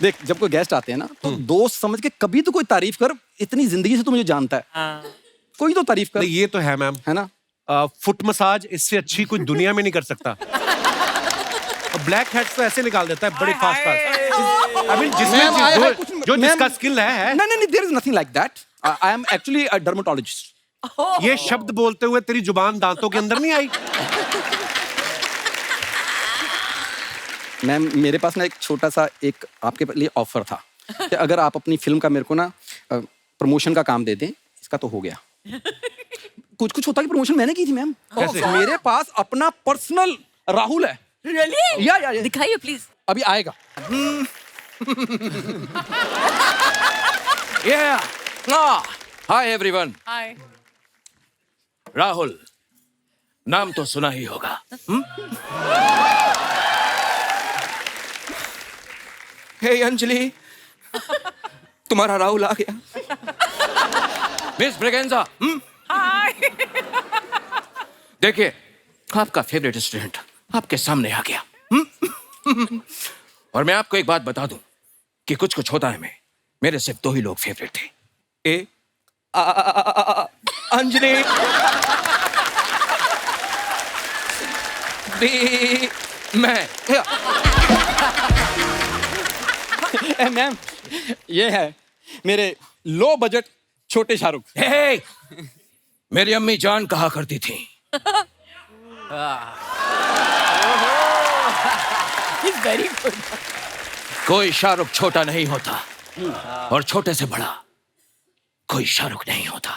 देख जब कोई गेस्ट आते हैं ना, तो दोस्त समझ के कभी तो कोई तारीफ कर, इतनी जिंदगी से तू मुझे जानता है। हाँ। कोई तो तारीफ कर। नहीं ये तो है मैम, है ना? फुट मसाज इससे अच्छी कोई दुनिया में नहीं कर सकता। और ब्लैक हेड्स तो ऐसे निकाल देता है बड़े fast fast. I mean ma'am, I have जिसमें जो जिसका स्किल है। नहीं there is nothing like that. I am actually a dermatologist. ये शब्द बोलते हुए तेरी जुबान दांतों के अंदर नहीं आई? मैम मेरे पास ना एक छोटा सा एक आपके लिए ऑफर था कि अगर आप अपनी फिल्म का मेरे को ना प्रमोशन का काम दे दें, इसका तो हो गया। कुछ होता कि प्रमोशन मैंने की थी मैम। कैसे? मेरे पास अपना पर्सनल राहुल है। रियली? या दिखाइए प्लीज। अभी आएगा। हाय एवरीवन, हाय। राहुल नाम तो सुना ही होगा। हे अंजलि, तुम्हारा राहुल आ गया। मिस ब्रेगेंजा, देखिए आपका फेवरेट स्टूडेंट आपके सामने आ गया। और मैं आपको एक बात बता दूं कि कुछ कुछ होता है मेरे सिर्फ 2 ही लोग फेवरेट थे। ए अंजलि, बी मैं। मैम, ये है मेरे लो बजट छोटे शाहरुख। हे, मेरी अम्मी जान कहा करती थी, वेरी गुड। कोई शाहरुख छोटा नहीं होता और छोटे से बड़ा कोई शाहरुख नहीं होता।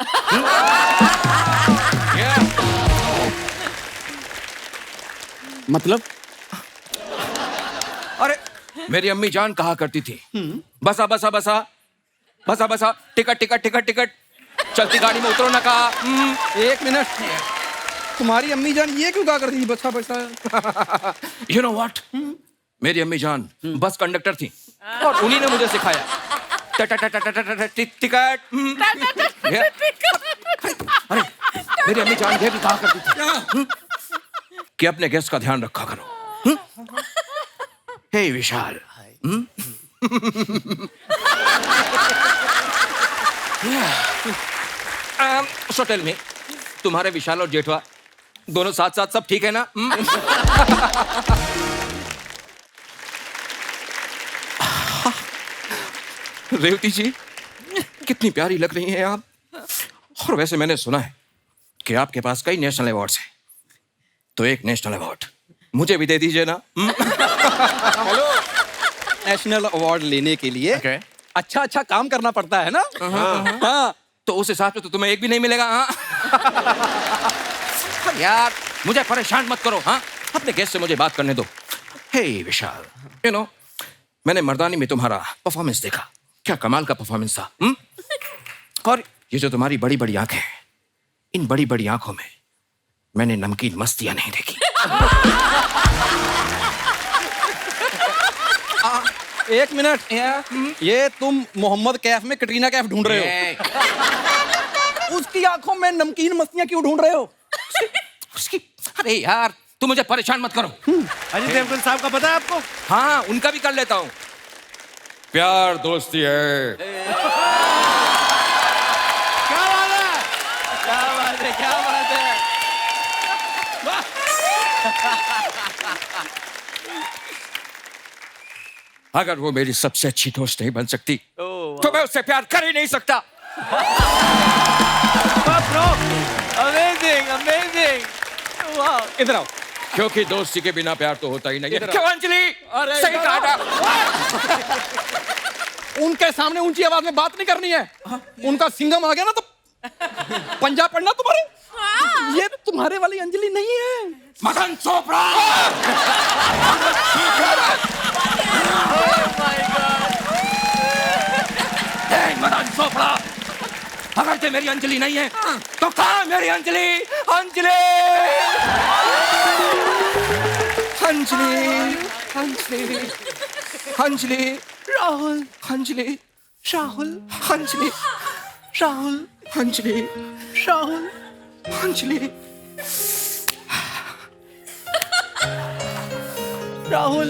मतलब? अरे मेरी अम्मी जान कहा करती थी, बसा बसा बसा बसा बसा, टिकट टिकट टिकट टिकट, चलती गाड़ी में उतरो ना कहा। 1 मिनट, तुम्हारी अम्मी जान ये क्यों कहा करती थी बसा बसा? यू नो व्हाट, मेरी अम्मी जान बस कंडक्टर थी और उन्हीं ने मुझे सिखाया टिकट। अरे मेरी अम्मी जान ये भी कहा करती थी कि अपने गेस्ट का ध्यान रखा करो। हे विशाल, सो टेल मी, तुम्हारे विशाल और जेठवा दोनों साथ साथ सब ठीक है ना? रेवती जी, कितनी प्यारी लग रही हैं आप। और वैसे मैंने सुना है कि आपके पास कई नेशनल अवार्ड्स हैं, तो एक नेशनल अवार्ड मुझे भी दे दीजिए ना। हेलो, नेशनल अवार्ड लेने के लिए अच्छा अच्छा काम करना पड़ता है ना। हाँ, तो उस हिसाब से तो तुम्हें एक भी नहीं मिलेगा। हाँ यार, मुझे परेशान मत करो। हाँ, अपने गेस्ट से मुझे बात करने दो। हे विशाल, यू नो, मैंने मर्दानी में तुम्हारा परफॉर्मेंस देखा, क्या कमाल का परफॉर्मेंस था। और ये जो तुम्हारी बड़ी बड़ी आंखें हैं, इन बड़ी बड़ी आंखों में मैंने नमकीन मस्तियां नहीं देखी। 1 मिनट, ये तुम मोहम्मद कैफ में कटरीना कैफ ढूंढ रहे हो? उसकी आंखों में नमकीन मस्तियां क्यों ढूंढ रहे हो? उसकी, अरे यार, तुम मुझे परेशान मत करो। अजय देवगन साहब का पता है आपको? हाँ, उनका भी कर लेता हूं। प्यार दोस्ती है। क्या बात है? क्या बात है, क्या बात है। अगर वो मेरी सबसे अच्छी दोस्त नहीं बन सकती तो मैं उससे प्यार कर ही नहीं सकता। अमेजिंग, अमेजिंग, वाह। इधर आओ। क्योंकि दोस्ती के बिना प्यार तो होता ही नहीं है। क्यों अंजलि? सही कहा था। उनके सामने ऊंची आवाज में बात नहीं करनी है। उनका सिंघम आ गया ना तो पंजा पड़ना तुम्हारे। ये तुम्हारे वाली अंजलि नहीं है। मदन चोपड़ा। मदन चोपड़ा, अगर ते मेरी अंजलि नहीं है तो कहाँ है मेरी अंजलि? अंजलि, अंजलि, अंजलि, अंजलि, राहुल, अंजलि, राहुल, अंजलि, राहुल, अंजलि, राहुल, अंजलि, राहुल।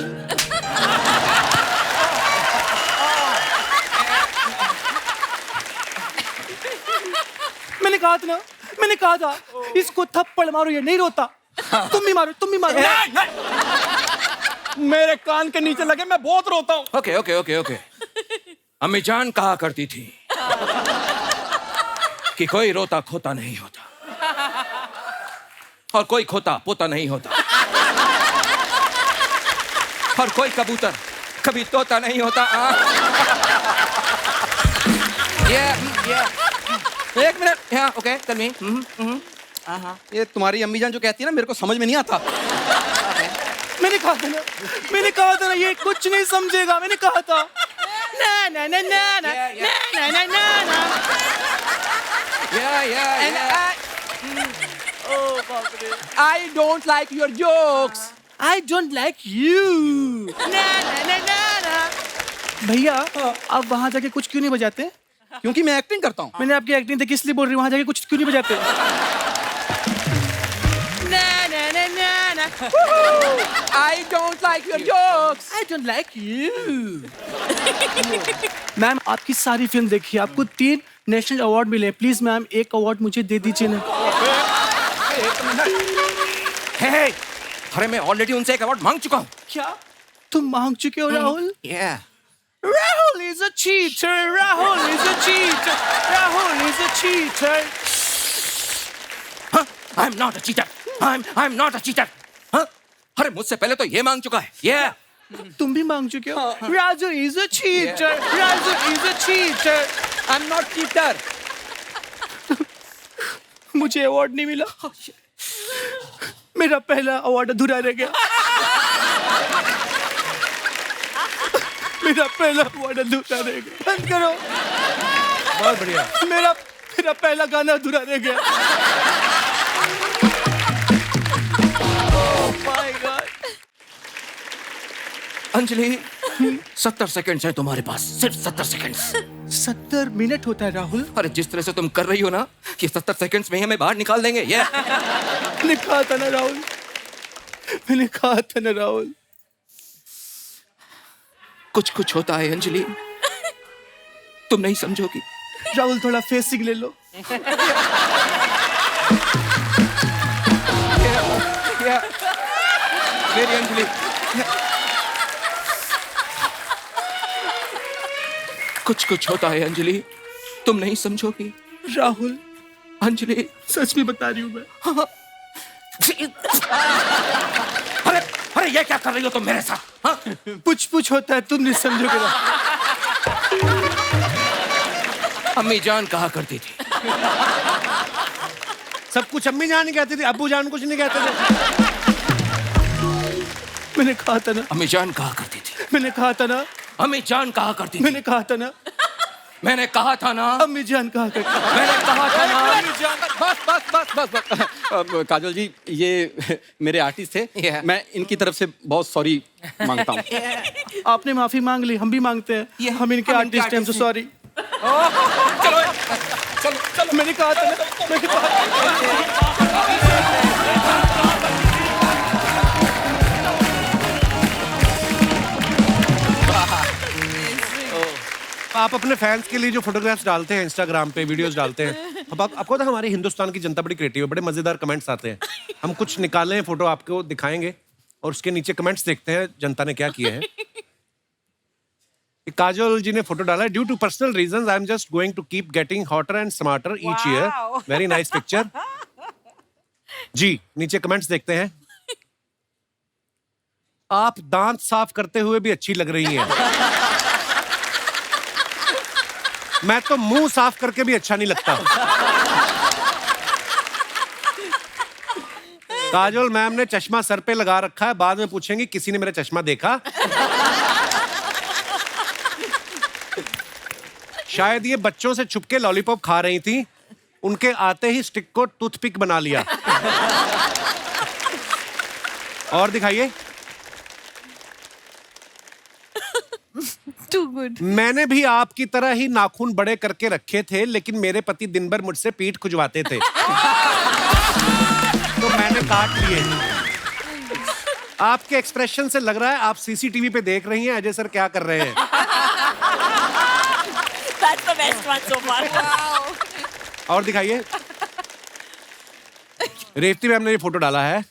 मैंने कहा था ना, मैंने कहा था इसको थप्पड़ मारो, ये नहीं रोता। तुम भी मारो, तुम भी मारो। मेरे कान के नीचे लगे, मैं बहुत रोता हूँ। Okay okay okay okay. अम्मी जान कहा करती थी कि कोई रोता खोता नहीं होता और कोई खोता पोता नहीं होता और कोई कबूतर कभी तोता नहीं होता। एक मिनट, हाँ, ओके, टेल मी। ये तुम्हारी अम्मी जान जो कहती है ना, मेरे को समझ में नहीं आता। मैंने कहा था ना, मैंने कहा था ना, ये कुछ नहीं समझेगा। मैंने कहा था ना ना ना ना ना ना ना ना ना। I don't like your jokes. I don't like you. ना ना ना ना ना। भैया, आप वहां जाके कुछ क्यों नहीं बजाते? क्योंकि मैं एक्टिंग करता हूँ। मैंने आपकी एक्टिंग देखी इसलिए बोल रही हूँ, वहां जाके कुछ क्यों नहीं बजाते? I don't like your jokes. I don't like you. Ma'am आपकी सारी फिल्म देखी, आपको 3 नेशनल अवार्ड मिले। प्लीज मैम एक अवार्ड मुझे दे दीजिए ना। हे, अरे मैं ऑलरेडी उनसे एक अवार्ड मांग चुका हूँ। क्या तुम मांग चुके हो Rahul? Yeah. Rahul is a cheater. Rahul is a cheater. Rahul is a cheater. Huh? I'm not a cheater. I'm not a cheater. Huh? अरे मुझसे पहले तो ये मांग चुका है। Yeah. तुम भी मांग चुके हो। Raju is a cheater. Raju is a cheater. I'm not cheater. मुझे अवार्ड नहीं मिला। मेरा पहला अवार्ड अधूरा रह गया। मेरा पहला अवार्ड अधूरा रह गया। बंद करो। बहुत बढ़िया। मेरा पहला गाना अधूरा रह गया। My God. अंजलि 70 सेकंड्स हैं तुम्हारे पास, सिर्फ 70 सेकंड्स। 70 मिनट होता है राहुल। अरे जिस तरह से तुम कर रही हो ना, ये 70 सेकंड्स में ही हमें बाहर निकाल देंगे। ये मैंने कहा था ना राहुल, मैंने कहा था ना राहुल। कुछ कुछ होता है अंजलि, तुम नहीं समझोगी। राहुल थोड़ा फेसिंग ले लो। मेरी अंजलि, कुछ कुछ होता है अंजलि, तुम नहीं समझोगी। राहुल अंजलि सच में बता रही हूँ मैं। अरे अरे ये क्या कर रही हो तुम मेरे साथ? हाँ? पुछ होता है, तुम नहीं समझोगे ना। अम्मी जान कहा करती थी। सब कुछ अम्मी जान ही कहती थी, अब्बू जान कुछ नहीं कहते थे। मैंने कहा था ना, अम्मी जान कहा करती थी। मैंने कहा था ना, अम्मी जान कहा करती थी। मैंने कहा था ना, मैंने कहा था ना, अम्मी जान कहा करती। मैंने कहा था ना। बस। काजल जी ये मेरे आर्टिस्ट थे। Yeah. मैं इनकी तरफ से बहुत सॉरी मांगता हूँ। आपने माफी मांग ली, हम भी मांगते हैं। हम इनके आर्टिस्ट हैं, हम सॉरी। चलो चलो चलो। मैंने कहा था ना, मैंने कहा आप अपने फैंस के लिए जो फोटोग्राफ्स डालते हैं इंस्टाग्राम पे, वीडियोस डालते हैं, अब आपको पता है हमारे हिंदुस्तान की जनता बड़ी क्रिएटिव है, बड़े मजेदार कमेंट्स आते हैं। हम कुछ निकाले हैं फोटो, आपको दिखाएंगे और उसके नीचे कमेंट्स देखते हैं जनता ने क्या किए हैं। काजोल जी ने फोटो डाला है, due to personal reasons I am just going to keep getting hotter and smarter each year. Very nice picture. जी नीचे कमेंट्स देखते हैं। आप दांत साफ करते हुए भी अच्छी लग रही हैं। मैं तो मुंह साफ करके भी अच्छा नहीं लगता। काजोल मैम ने चश्मा सर पे लगा रखा है, बाद में पूछेंगी किसी ने मेरा चश्मा देखा। शायद ये बच्चों से छुपके लॉलीपॉप खा रही थी, उनके आते ही स्टिक को टूथपिक बना लिया। और दिखाइए। Too good. मैंने भी आपकी तरह ही नाखून बड़े करके रखे थे, लेकिन मेरे पति दिन भर मुझसे पीठ खुजवाते थे तो मैंने काट लिए। आपके एक्सप्रेशन से लग रहा है आप सीसीटीवी पे देख रही हैं अजय सर क्या कर रहे हैं। That's the best one so far. और दिखाइए। रेवती मैम ने ये फोटो डाला है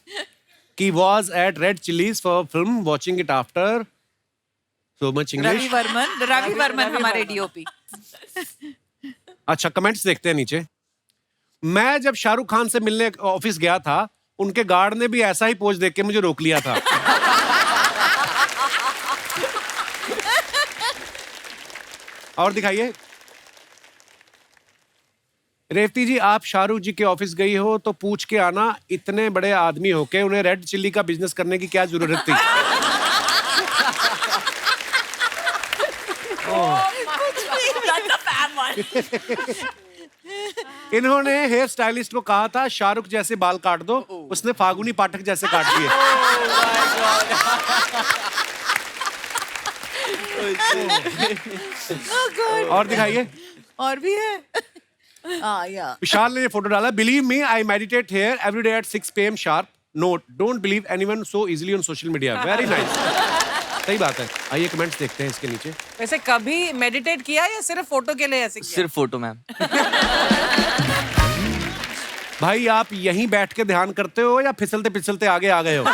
कि was at Red Chillies for film watching it after so much English. Ravi Varman हमारे डीओपी। अच्छा कमेंट्स देखते हैं नीचे। मैं जब शाहरुख खान से मिलने ऑफिस गया था, उनके गार्ड ने भी ऐसा ही पोज देख के मुझे रोक लिया था। और दिखाइए। रेवती जी आप शाहरुख जी के ऑफिस गई हो तो पूछ के आना, इतने बड़े आदमी होके उन्हें रेड चिल्ली का बिजनेस करने की क्या जरूरत थी। That's the fan one. इन्होंने हेयर स्टाइलिस्ट को कहा था शाहरुख जैसे बाल काट दो, उसने फागुनी पाठक जैसे काट दिए। और दिखाइए। और भी है या विशाल ने ये फोटो डाला, believe me I meditate here every day at 6 PM sharp. Note, don't believe anyone so easily on social media. Very nice. सही बात है. आइए कमेंट्स देखते हैं इसके नीचे. वैसे कभी मेडिटेट किया या सिर्फ फोटो के लिए ऐसे किया? सिर्फ फोटो मैम. भाई आप यहीं बैठ के ध्यान करते हो या फिसलते फिसलते आगे आ गए हो?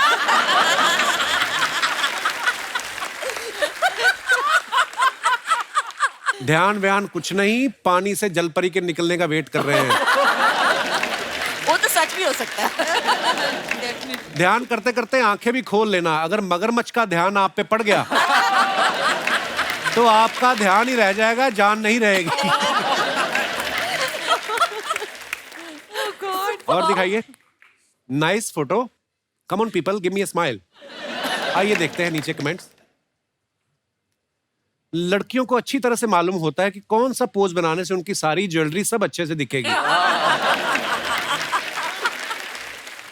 ध्यान व्यान कुछ नहीं, पानी से जलपरी के निकलने का वेट कर रहे हैं. वो तो सच भी हो सकता है. ध्यान करते करते आंखें भी खोल लेना. अगर मगरमच्छ का ध्यान आप पे पड़ गया तो आपका ध्यान ही रह जाएगा, जान नहीं रहेगी. और दिखाइए. Nice photo. Come on people, give me a smile. आइए देखते हैं नीचे कमेंट्स. लड़कियों को अच्छी तरह से मालूम होता है कि कौन सा पोज बनाने से उनकी सारी ज्वेलरी सब अच्छे से दिखेगी.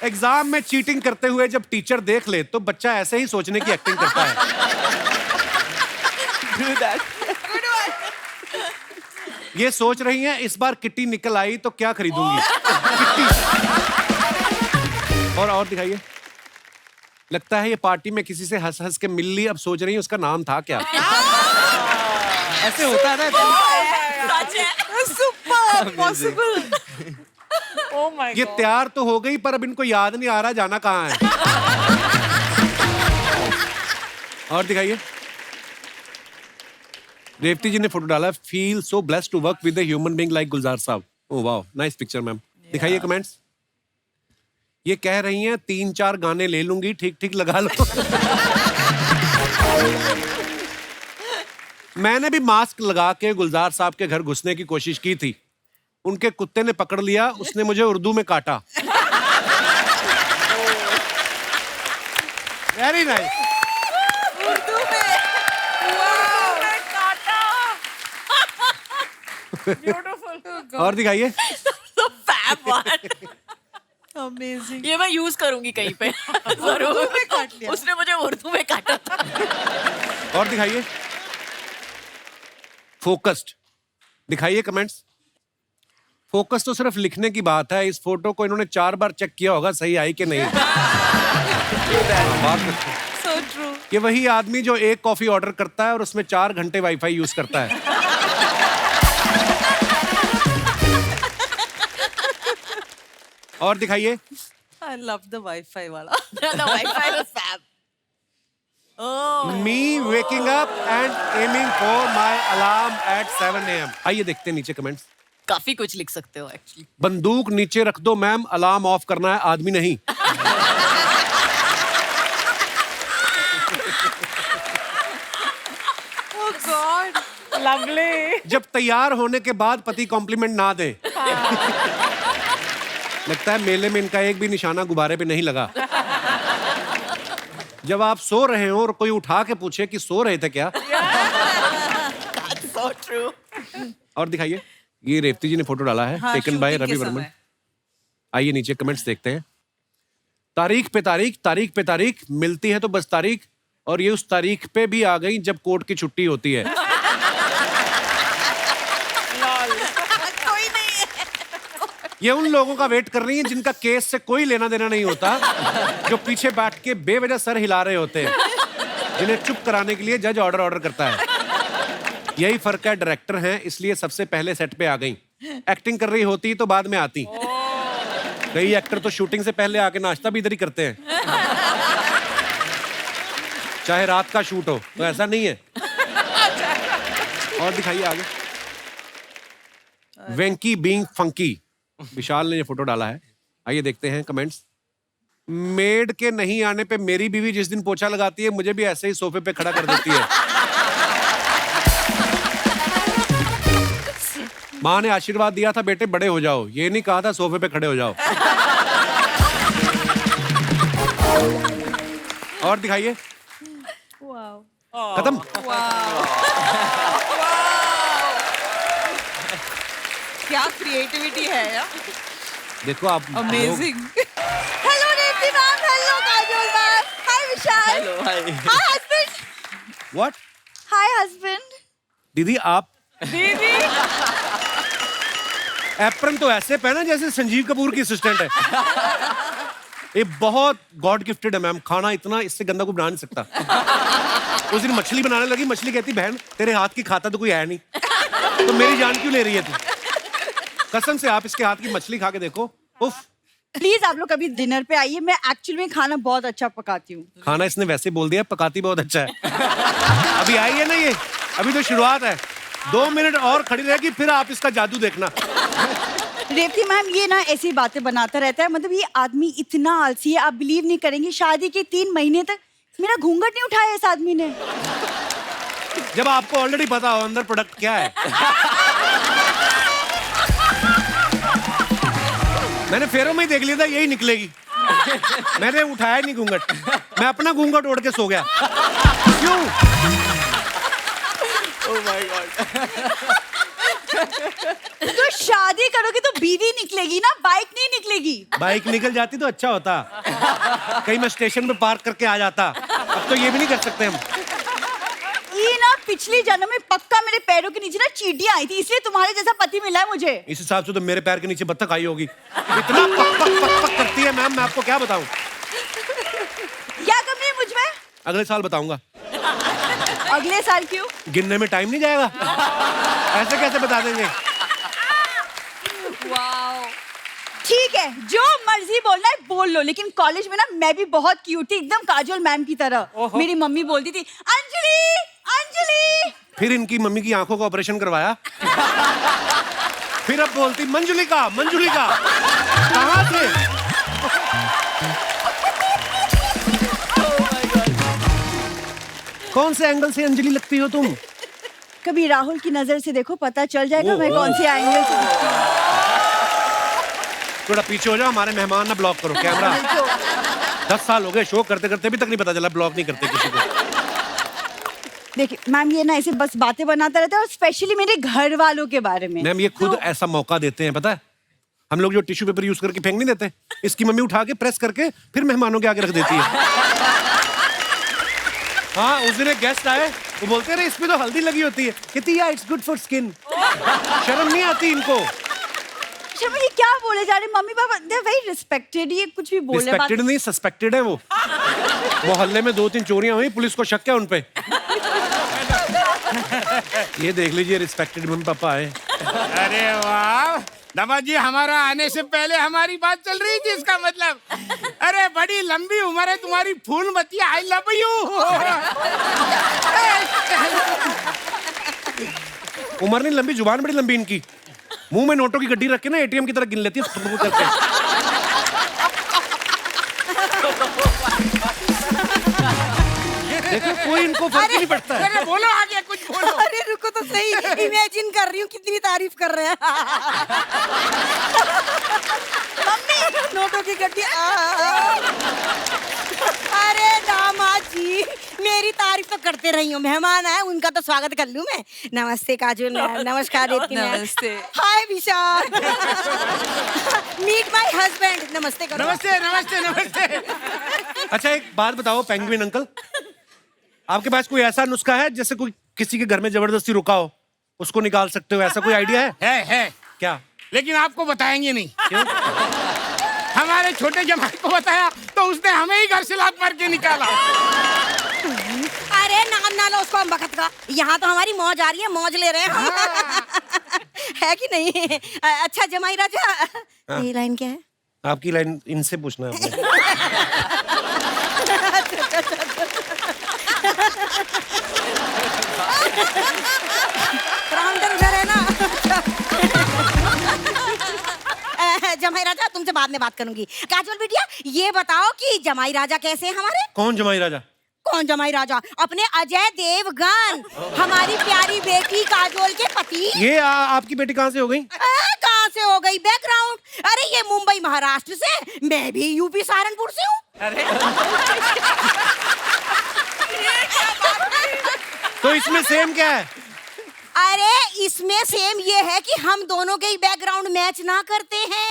एग्जाम में चीटिंग करते हुए जब टीचर देख ले तो बच्चा ऐसे ही सोचने की एक्टिंग करता है. ये सोच रही हैं इस बार किट्टी निकल आई तो क्या खरीदूंगी. किट्टी. और दिखाइए. लगता है ये पार्टी में किसी से हंस हंस के मिल ली, अब सोच रही है उसका नाम था क्या. ऐसे होता है ना. सच है. Super possible. Oh my ये God. तैयार तो हो गई पर अब इनको याद नहीं आ रहा जाना कहाँ है. और दिखाइए. रेवती जी ने फोटो डाला, feel so blessed to work with a human being like Gulzar sahab. Oh वाह, नाइस पिक्चर मैम. दिखाइए कमेंट्स. ये कह रही हैं 3-4 गाने ले लूंगी, ठीक ठीक लगा लो. मैंने भी मास्क लगा के गुलजार साहब के घर घुसने की कोशिश की थी. उनके कुत्ते ने पकड़ लिया, उसने मुझे उर्दू में काटा. Very nice. और दिखाइए. So fab one. अमेजिंग. ये मैं यूज करूंगी कहीं पे. जरूर. उसने मुझे उर्दू में काटा था. और दिखाइए. फोकस्ड. दिखाइए कमेंट्स. फोकस तो सिर्फ लिखने की बात है. इस फोटो को इन्होंने 4 बार चेक किया होगा सही आई कि नहीं. So true. ये वही आदमी जो एक कॉफी ऑर्डर करता है और उसमें 4 घंटे वाईफाई यूज करता है. और दिखाइए. आई लव द वाईफाई वाला. The Wi-Fi was fab. Oh. Me waking up and aiming for my alarm eight 7 AM. आइए देखते हैं नीचे कमेंट्स. काफी कुछ लिख सकते हो एक्चुअली. बंदूक नीचे रख दो मैम, अलार्म ऑफ करना है, आदमी नहीं. ओह गॉड. लवली. जब तैयार होने के बाद पति कॉम्प्लीमेंट ना दे. लगता है मेले में इनका एक भी निशाना गुब्बारे पे नहीं लगा. जब आप सो रहे हो और कोई उठा के पूछे कि सो रहे थे क्या. That's so true. और दिखाइए. ये रेवती जी ने फोटो डाला है, टेकन बाय रवि वर्मन. आइए नीचे कमेंट्स देखते हैं. तारीख पे तारीख, तारीख पे तारीख, मिलती है तो बस तारीख, और ये उस तारीख पे भी आ गई जब कोर्ट की छुट्टी होती है. कोई नहीं है. ये उन लोगों का वेट कर रही है जिनका केस से कोई लेना देना नहीं होता, जो पीछे बैठ के बेवजह सर हिला रहे होते हैं, जिन्हें चुप कराने के लिए जज ऑर्डर करता है. यही फर्क है. डायरेक्टर हैं इसलिए सबसे पहले सेट पे आ गई. एक्टिंग कर रही होती तो बाद में आती. कई एक्टर तो शूटिंग से पहले आके नाश्ता भी इधर ही करते हैं, चाहे रात का शूट हो. तो ऐसा नहीं है. और दिखाइए आगे. वेंकी बीइंग फंकी. विशाल ने ये फोटो डाला है. आइए देखते हैं कमेंट्स. मेड के नहीं आने पे मेरी बीवी जिस दिन पोछा लगाती है मुझे भी ऐसे ही सोफे पे खड़ा कर देती है. माँ ने आशीर्वाद दिया था बेटे बड़े हो जाओ, ये नहीं कहा था सोफे पे खड़े हो जाओ. और दिखाइए. खत्म. क्या क्रिएटिविटी है यार. देखो आप. Amazing. Hello Revathi ma'am. Hello Kajol ma'am. Hi Vishal. Hello hi. Hi husband. What. Hi husband. दीदी आप. दीदी एप्रन तो ऐसे पहना जैसे संजीव कपूर की असिस्टेंट है। ये बहुत गॉड गिफ्टेड है मैम, खाना इतना इससे गंदा कोई बना नहीं सकता। उस दिन मछली बनाने लगी, मछली कहती बहन तेरे हाथ की खाता तो कोई है नहीं, तो मेरी जान क्यों ले रही है तू? कसम से आप इसके हाथ की मछली खा के देखो, उफ। प्लीज आप लोग कभी डिनर पे आइए, मैं एक्चुअली में खाना बहुत अच्छा पकाती हूँ। खाना इसने वैसे बोल दिया, पकाती बहुत अच्छा है। अभी आई है ना ये, अभी तो शुरुआत है। 2 मिनट और खड़ी रहेगी, फिर आप इसका जादू देखना। रेवती मैम ये ना ऐसी बातें बनाता रहता है, मतलब ये आदमी इतना आलसी है, आप बिलीव नहीं करेंगे, शादी के 3 महीने तक मेरा घूंघट नहीं उठाया इस आदमी ने। जब आपको ऑलरेडी पता हो अंदर प्रोडक्ट क्या है। मैंने फेरों में ही देख लिया था यही निकलेगी। मैंने उठाया नहीं घूंघट, मैं अपना घूंघट ओढ़ के सो गया। क्यों? Oh my God. तो शादी करोगे तो बीवी निकलेगी ना, बाइक नहीं निकलेगी। बाइक निकल जाती तो अच्छा होता, कहीं मैं स्टेशन पे पार्क करके आ जाता। अब तो ये भी नहीं कर सकते हम। ये ना पिछले जन्म में पक्का मेरे पैरों के नीचे ना चींटियां आई थी, इसलिए तुम्हारे जैसा पति मिला है मुझे। इस हिसाब से तो मेरे पैर के नीचे बत्तख आई होगी, इतना पक पक पक पक करती है मैम, मैं आपको क्या बताऊं। क्या कमी है मुझ में? अगले साल बताऊंगा। अगले साल क्यों? गिनने में टाइम नहीं जाएगा, ऐसे कैसे बता देंगे। ठीक है, जो मर्जी बोलना है बोल लो, लेकिन कॉलेज में ना मैं भी बहुत क्यूट थी, एकदम काजोल मैम की तरह। मेरी मम्मी बोलती थी अंजलि अंजलि। फिर इनकी मम्मी की आंखों का ऑपरेशन करवाया, फिर अब बोलती मंजुलिका मंजुलिका। कहाँ से? कौन से एंगल से अंजलि लगती हो तुम? कभी राहुल की नजर से देखो, पता चल जाएगा मैं कौन से एंगल से दिखती हूँ। थोड़ा पीछे हो जाओ, हमारे मेहमान ना ब्लॉक करो कैमरा। 10 साल हो गए शो करते करते, अभी तक नहीं पता चला ब्लॉक नहीं करते किसी को। देखिए मैम ये ना ऐसे बस बातें बनाता रहता है, और स्पेशली मेरे घर वालों के बारे में। मैम ये खुद ऐसा मौका देते हैं, पता है हम लोग जो टिश्यू पेपर यूज करके फेंक नहीं देते, इसकी मम्मी उठा के प्रेस करके फिर मेहमानों के आगे रख देती है। हाँ उस दिन एक गेस्ट आए, वो बोलते रहे इसमें तो हल्दी लगी होती है, कहती है इट्स गुड फॉर स्किन। शर्म नहीं आती इनको। शर्मा ये क्या बोले जा रहे mummy papa, they very respected, ये कुछ भी बोल रहे हैं। रिस्पेक्टेड नहीं सस्पेक्टेड है वो। मोहल्ले में 2-3 चोरियां हुई, पुलिस को शक है उन पे। ये देख लीजिए रिस्पेक्टेड मम्मी पापा आए। अरे वाह दबा जी, हमारा आने से पहले हमारी बात चल रही थी, इसका मतलब अरे बड़ी लंबी उम्र है तुम्हारी फूलमती, आई लव यू। उम्र नहीं लंबी, जुबान बड़ी लंबी इनकी। मुंह में नोटों की गड्डी रख के ना एटीएम की तरह गिन लेती है करके। देखो कोई इनको फर्क नहीं पड़ता है। अरे बोलो आगे कुछ बोलो। अरे रुको तो सही, इमेजिन कर रही हूँ कितनी तारीफ कर रहे हैं। मम्मी नोटों की गड्डी। अरे दामाद जी मेरी तारीफ तो करते रही हूँ, मेहमान आए उनका तो स्वागत कर लूँ मैं। नमस्ते काजोल मैम, नमस्कार रेवती मैम। नमस्ते। Hi Vishal. Meet my husband. नमस्ते करो। नमस्ते नमस्ते नमस्ते। अच्छा एक बात बताओ पेंगुइन अंकल, आपके पास कोई ऐसा नुस्खा है जैसे कोई किसी के घर में जबरदस्ती रुका हो उसको निकाल सकते हो, ऐसा कोई आइडिया है? है क्या? लेकिन आपको बताएंगे नहीं। क्यों? हमारे छोटे जमाई को बताया तो उसने हमें ही घर से लात मार के निकाला। अरे नाम ना लो उसको हम वक्त का, यहाँ तो हमारी मौज आ रही है, मौज ले रहे हैं हम। है कि नहीं? अच्छा जमाई राजा ये लाइन क्या है? आपकी लाइन इनसे पूछना है आपने। उधर है ना। जमाई राजा तुमसे बाद में बात करूंगी। काजोल बिटिया ये बताओ कि जमाई राजा कैसे हैं हमारे? कौन जमाई राजा? कौन जमाई राजा? अपने अजय देवगन, हमारी प्यारी बेटी काजोल के पति। ये आपकी बेटी कहाँ से हो गई? कहाँ से हो गई? बैकग्राउंड। अरे ये मुंबई महाराष्ट्र से, मैं भी यूपी सहारनपुर से हूँ। तो इसमें सेम क्या है? अरे इसमें सेम ये है कि हम दोनों के ही बैकग्राउंड मैच ना करते हैं।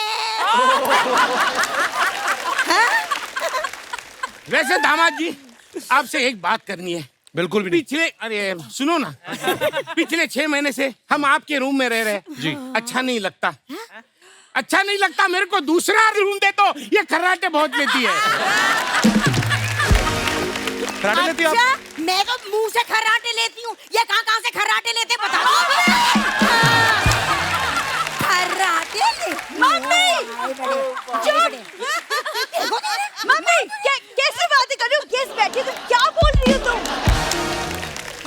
वैसे दामाद जी आपसे एक बात करनी है। बिल्कुल भी नहीं। पिछले अरे सुनो ना, पिछले 6 महीने से हम आपके रूम में रह रहे हैं जी। अच्छा नहीं लगता, अच्छा नहीं लगता। मेरे को दूसरा रूम दे दो, ये खर्राटे बहुत लेती है। खर्राटे लेती हो आप? अच्छा, मैं तो मुंह से खर्राटे लेती हूँ, ये कहाँ से खर्राटे लेते बता दो। खर्राटे ले मम्मी! मम्मी कैसी बातें कर रही हो? गेस्ट बैठे, तुम क्या बोल रही हो तुम?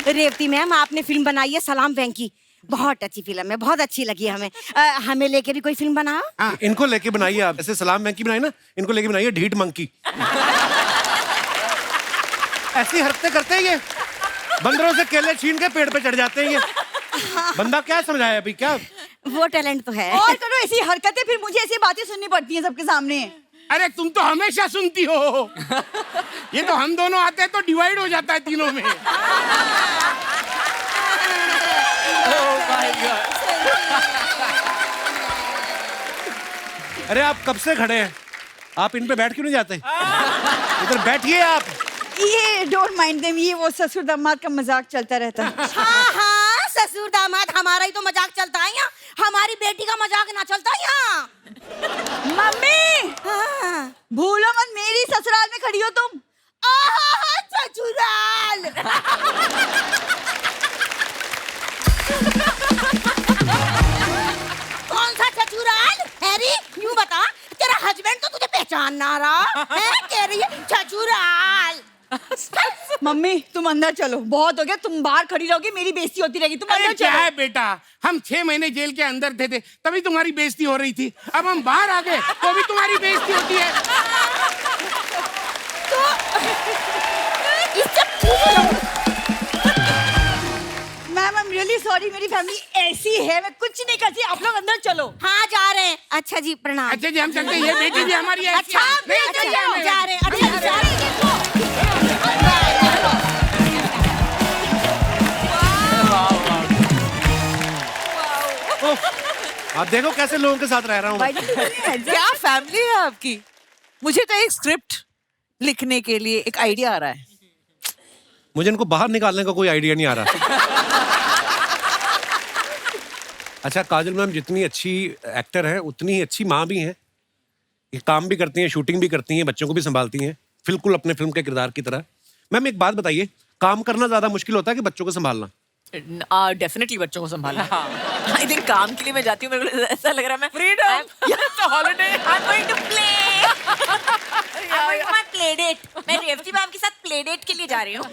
रेवती मैम, आपने फिल्म बनाई है सलाम वेंकी, बहुत अच्छी फिल्म है, बहुत अच्छी लगी हमें। हमें लेके भी कोई फिल्म बनाओ। इनको लेके बनाइए आप, ऐसे सलाम वेंकी बनाई ना, इनको लेके बनाइए ढीठ मंकी। ऐसी हरकतें करते हैं ये, बंदरों से केले छीन के पेड़ पे चढ़ जाते हैं ये। बंदा क्या समझाया अभी, क्या वो टैलेंट तो है। और करो ऐसी हरकतें, फिर मुझे ऐसी बातें सुननी पड़ती हैं सबके सामने। अरे तुम तो हमेशा सुनती हो, ये तो हम दोनों आते हैं तो डिवाइड हो जाता है तीनों में। अरे आप कब से खड़े हैं, आप इन पे बैठ क्यों नहीं जाते? इधर बैठिए आप। ये डोंट माइंड देम, ये वो ससुर दामाद का मजाक चलता रहता है। हाँ हाँ, ससुर दामाद हमारा ही तो मजाक चलता है यहाँ, हमारी बेटी का मजाक ना चलता यहाँ। मम्मी हाँ। भूलो मत, मेरी ससुराल में खड़ी हो तुम। ससुराल। कौन सा ससुराल? हैरी यूं बता, तेरा हस्बैंड तो तुझे पहचान ना रहा है, कह रही है ससुराल। मम्मी तुम अंदर चलो, बहुत हो गया, तुम बाहर खड़ी रहोगी, मेरी बेइज्जती होती रहेगी। तुम अरे अंदर क्या चलो। है बेटा, हम 6 महीने जेल के अंदर थे तभी तुम्हारी बेइज्जती हो रही थी, अब हम बाहर आ गए तो भी तुम्हारी बेइज्जती होती है। Ma'am I am really sorry, मेरी फैमिली ऐसी है, मैं कुछ नहीं करती। आप लोग अंदर चलो। हाँ जा रहे हैं। अच्छा जी प्रणाम। अच्छा जी हम चलते हैं, ये बेटी भी हमारी ऐसी अच्छा है। नहीं, अच्छा, चलिए हमें। जा रहे हैं। अच्छा जा रहे हैं। आप देखो कैसे लोगों के साथ रह रहा हूँ मैं। क्या फैमिली है आपकी। मुझे तो एक स्क्रिप्ट लिखने के लिए एक आइडिया आ रहा है। मुझे इनको बाहर निकालने का कोई आइडिया नहीं आ रहा। अच्छा काजल मैम जितनी अच्छी एक्टर है उतनी ही अच्छी माँ भी हैं। ये काम भी करती हैं, शूटिंग भी करती हैं, बच्चों को भी संभालती हैं, बिल्कुल अपने फिल्म के किरदार की तरह। मैम एक बात बताइए, काम करना ज्यादा मुश्किल होता है कि बच्चों को संभालना? डेफिनेटली बच्चों को संभालना। आई थिंक काम के लिए मैं जाती हूँ, मेरे को ऐसा लग रहा है मैं freedom holiday I am going to play my play date. मैं रेवती मैम के साथ प्ले डेट के लिए जा रही हूँ।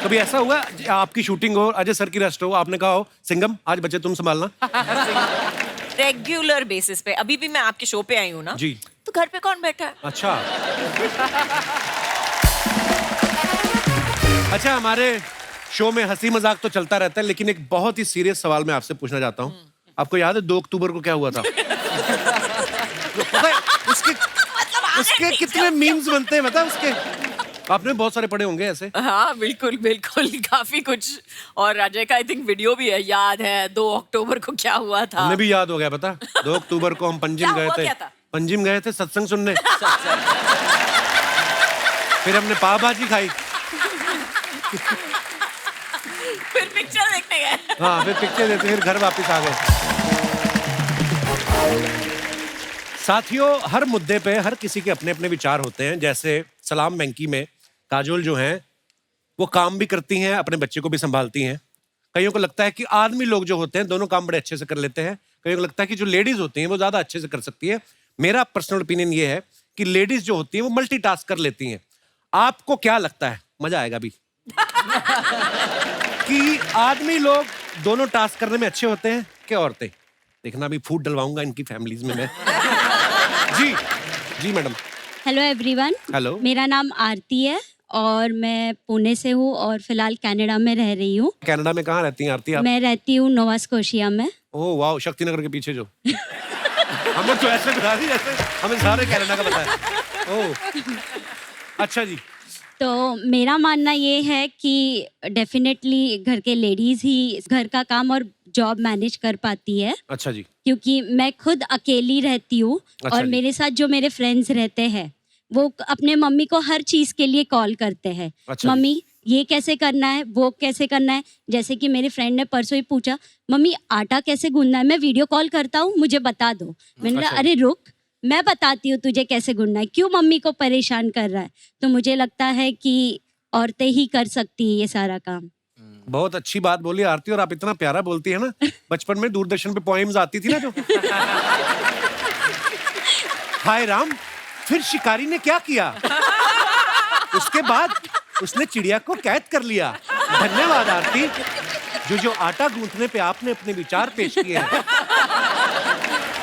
कभी ऐसा हुआ आपकी शूटिंग हो, अजय सर की रेस्ट हो, आपने कहा हो सिंगम आज बच्चे तुम संभालना? रेगुलर बेसिस पे। अभी भी मैं आपके शो पे आई हूँ ना जी, तो घर पे कौन बैठा है? अच्छा हमारे शो में हंसी मजाक तो चलता रहता है, लेकिन एक बहुत ही सीरियस सवाल मैं आपसे पूछना चाहता हूँ। आपको याद है 2 अक्टूबर को क्या हुआ था? पता है उसके कितने मीम्स बनते हैं, पता है उसके? आपने बहुत सारे पढ़े होंगे ऐसे। हाँ बिल्कुल बिल्कुल, काफी कुछ। और अजय का आई थिंक वीडियो भी है, याद है 2 अक्टूबर को क्या हुआ था? हमें भी याद हो गया, पता 2 अक्टूबर को हम पंजिम गए थे। पंजिम गए थे सत्संग सुनने। फिर हमने पाव भाजी खाई। फिर पिक्चर देखने गए। हाँ फिर पिक्चर देखते, फिर घर वापस आ गए। साथियों हर मुद्दे पे हर किसी के अपने अपने विचार होते हैं। जैसे सलाम वेंकी में काजोल जो हैं वो काम भी करती हैं, अपने बच्चे को भी संभालती हैं। कईयों को लगता है कि आदमी लोग जो होते हैं दोनों काम बड़े अच्छे से कर लेते हैं। कईयों को लगता है कि जो लेडीज होती हैं वो ज्यादा अच्छे से कर सकती है। मेरा पर्सनल ओपिनियन ये है कि लेडीज जो होती हैं वो मल्टीटास्क कर लेती हैं। आपको क्या लगता है, मजा आएगा अभी, कि आदमी लोग दोनों टास्क करने में अच्छे होते हैं कि औरतें? देखना अभी फूड डलवाऊंगा इनकी फैमिलीज में मैं। जी मैडम। Hello everyone. हेलो। मेरा नाम आरती है और मैं पुणे से हूँ और फिलहाल कनाडा में रह रही हूँ। कनाडा में कहाँ रहती हैं आरती आप? मैं रहती हूँ नोवा स्कोशिया में। ओह वाह, शक्तिनगर के पीछे जो। हमें तो ऐसे बता दी जैसे हमें सारे कनाडा का पता है। ओह अच्छा जी। तो मेरा मानना ये है कि डेफिनेटली घर के लेडीज ही घर का काम और जॉब मैनेज कर पाती है। अच्छा जी। क्योंकि मैं खुद अकेली रहती हूँ। अच्छा और जी। मेरे साथ जो मेरे फ्रेंड्स रहते हैं वो अपने मम्मी को हर चीज के लिए कॉल करते हैं। अच्छा जी। मम्मी ये कैसे करना है, वो कैसे करना है। जैसे कि मेरे फ्रेंड ने परसों ही पूछा, मम्मी आटा कैसे गूंदना है, मैं वीडियो कॉल करता हूँ, मुझे बता दो। मैंने कहा अरे रुक, मैं बताती हूँ तुझे कैसे गूंदना है, क्यों मम्मी को परेशान कर रहा है। तो मुझे लगता है कि औरतें ही कर सकती है ये सारा काम। बहुत अच्छी बात बोली आरती, और आप इतना प्यारा बोलती है ना। बचपन में दूरदर्शन पे पोएम्स आती थी ना जो। हाय राम, फिर शिकारी ने क्या किया, उसके बाद उसने चिड़िया को कैद कर लिया। धन्यवाद आरती, जो आटा गूंथने पे आपने अपने विचार पेश किए हैं।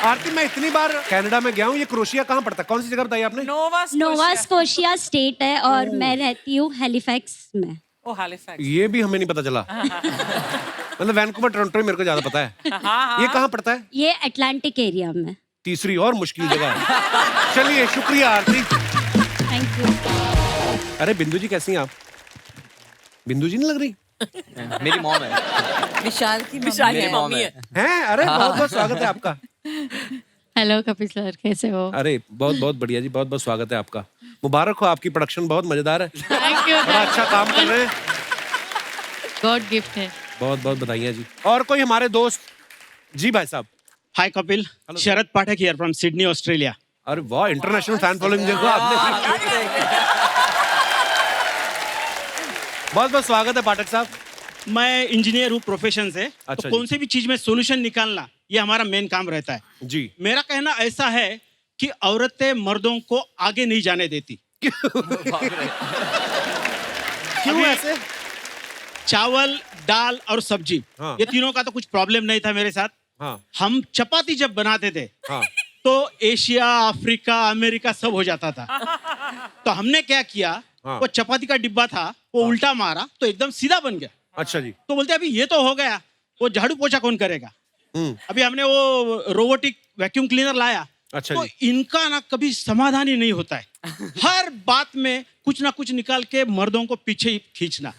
आरती, मैं इतनी बार कनाडा में गया हूँ, ये क्रोशिया कहाँ पड़ता है, कौन सी जगह बताई आपने? नोवा स्कोशिया स्टेट है और मैं रहती हूँ हैलिफैक्स में। ओ हैलिफैक्स, ये भी हमें नहीं पता चला। मतलब वैंकूवर टोरंटो ही मेरे को ज्यादा पता है। ये कहाँ पड़ता है? ये अटलांटिक एरिया में। तीसरी और मुश्किल जगह है। चलिए, शुक्रिया आरती। Thank you. अरे बिंदु जी कैसी हैं आप? बिंदु जी नहीं लग रही? मेरी मॉम है। विशाल की मॉम है। हैं? अरे बहुत बहुत स्वागत है आपका। हेलो कपिल सर, कैसे हो? अरे बहुत बहुत बढ़िया जी, बहुत बहुत स्वागत है आपका। मुबारक हो, आपकी प्रोडक्शन बहुत मजेदार है। Thank you. बड़ा अच्छा काम कर रहे हैं। गॉड गिफ्ट है। बहुत बहुत बधाइयाँ जी। और कोई हमारे दोस्त? जी भाई साहब। हाय कपिल, शरद पाठक हियर फ्रॉम सिडनी, ऑस्ट्रेलिया। अरे वाह, इंटरनेशनल फैन फॉलोइंग देखो आपने। बहुत बहुत स्वागत है पाठक साहब। मैं इंजीनियर हूँ प्रोफेशन से। अच्छा तो जी। कौन से भी चीज में सॉल्यूशन निकालना, ये हमारा मेन काम रहता है जी। मेरा कहना ऐसा है कि औरतें मर्दों को आगे नहीं जाने देती। क्यों ऐसे? चावल, दाल और सब्जी, हाँ। ये तीनों का तो कुछ प्रॉब्लम नहीं था मेरे साथ। हाँ। हम चपाती जब बनाते थे हाँ। तो एशिया, अफ्रीका, अमेरिका सब हो जाता था। तो हमने क्या किया, हाँ। वो चपाती का डिब्बा था, वो उल्टा मारा तो एकदम सीधा बन गया। अच्छा जी। तो बोलते अभी ये तो हो गया, वो झाड़ू पोछा कौन करेगा। अभी हमने वो रोबोटिक वैक्यूम क्लीनर लाया। अच्छा तो जी। इनका ना कभी समाधान ही नहीं होता है। हर बात में कुछ ना कुछ निकाल के मर्दों को पीछे ही खींचना।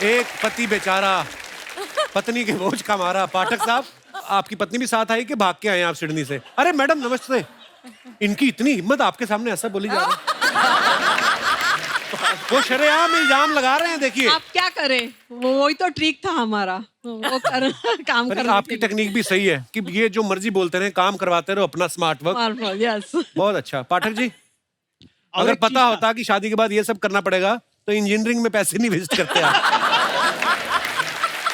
एक पति बेचारा पत्नी के बोझ का मारा। पाठक साहब, आपकी पत्नी भी साथ आई कि भाग के आए आप सिडनी से? अरे मैडम नमस्ते। इनकी इतनी हिम्मत, आपके सामने ऐसा बोली जा रही है। वो शरेआम इल्जाम लगा रहे हैं, देखिए। आप क्या करें, वही तो ट्रिक था हमारा, वो कर काम पर करने आपकी टेक्निक भी सही है कि ये जो मर्जी बोलते रहे, काम करवाते रहो अपना स्मार्ट वर्क। यस। बहुत अच्छा। पाठक जी, और अगर एक चीज पता होता कि शादी के बाद ये सब करना पड़ेगा तो इंजीनियरिंग में पैसे नहीं वेस्ट करते आप।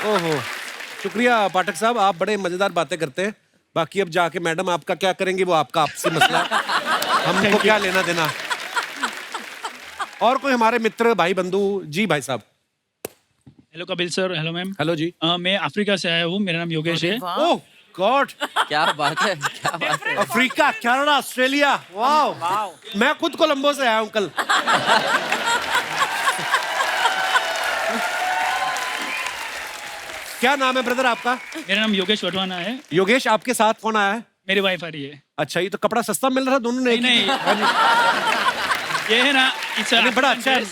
ओहो, शुक्रिया पाठक साहब, आप बड़े मजेदार बातें करते हैं। बाकी अब जाके मैडम आपका क्या करेंगे वो आपका आपसे मसला है, हमको क्या लेना देना। और कोई हमारे मित्र, भाई, बंधु? जी भाई साहब। Hello Kapil sir. Hello ma'am. Hello जी। मैं अफ्रीका से आया हूँ, मेरा नाम योगेश है। ओह गॉड, क्या बात है, क्या बात है। अफ्रीका, कनाडा, ऑस्ट्रेलिया, वाह। मैं खुद कोलंबो से आया हूँ कल। क्या नाम है ब्रदर आपका? मेरा नाम योगेश वटवाना है। योगेश, आपके साथ कौन आया है? मेरी वाइफ आ रही है। अच्छा, ये तो कपड़ा सस्ता मिल रहा था दोनों ने। नहीं, ये है ना, अरे बड़ा अच्छा है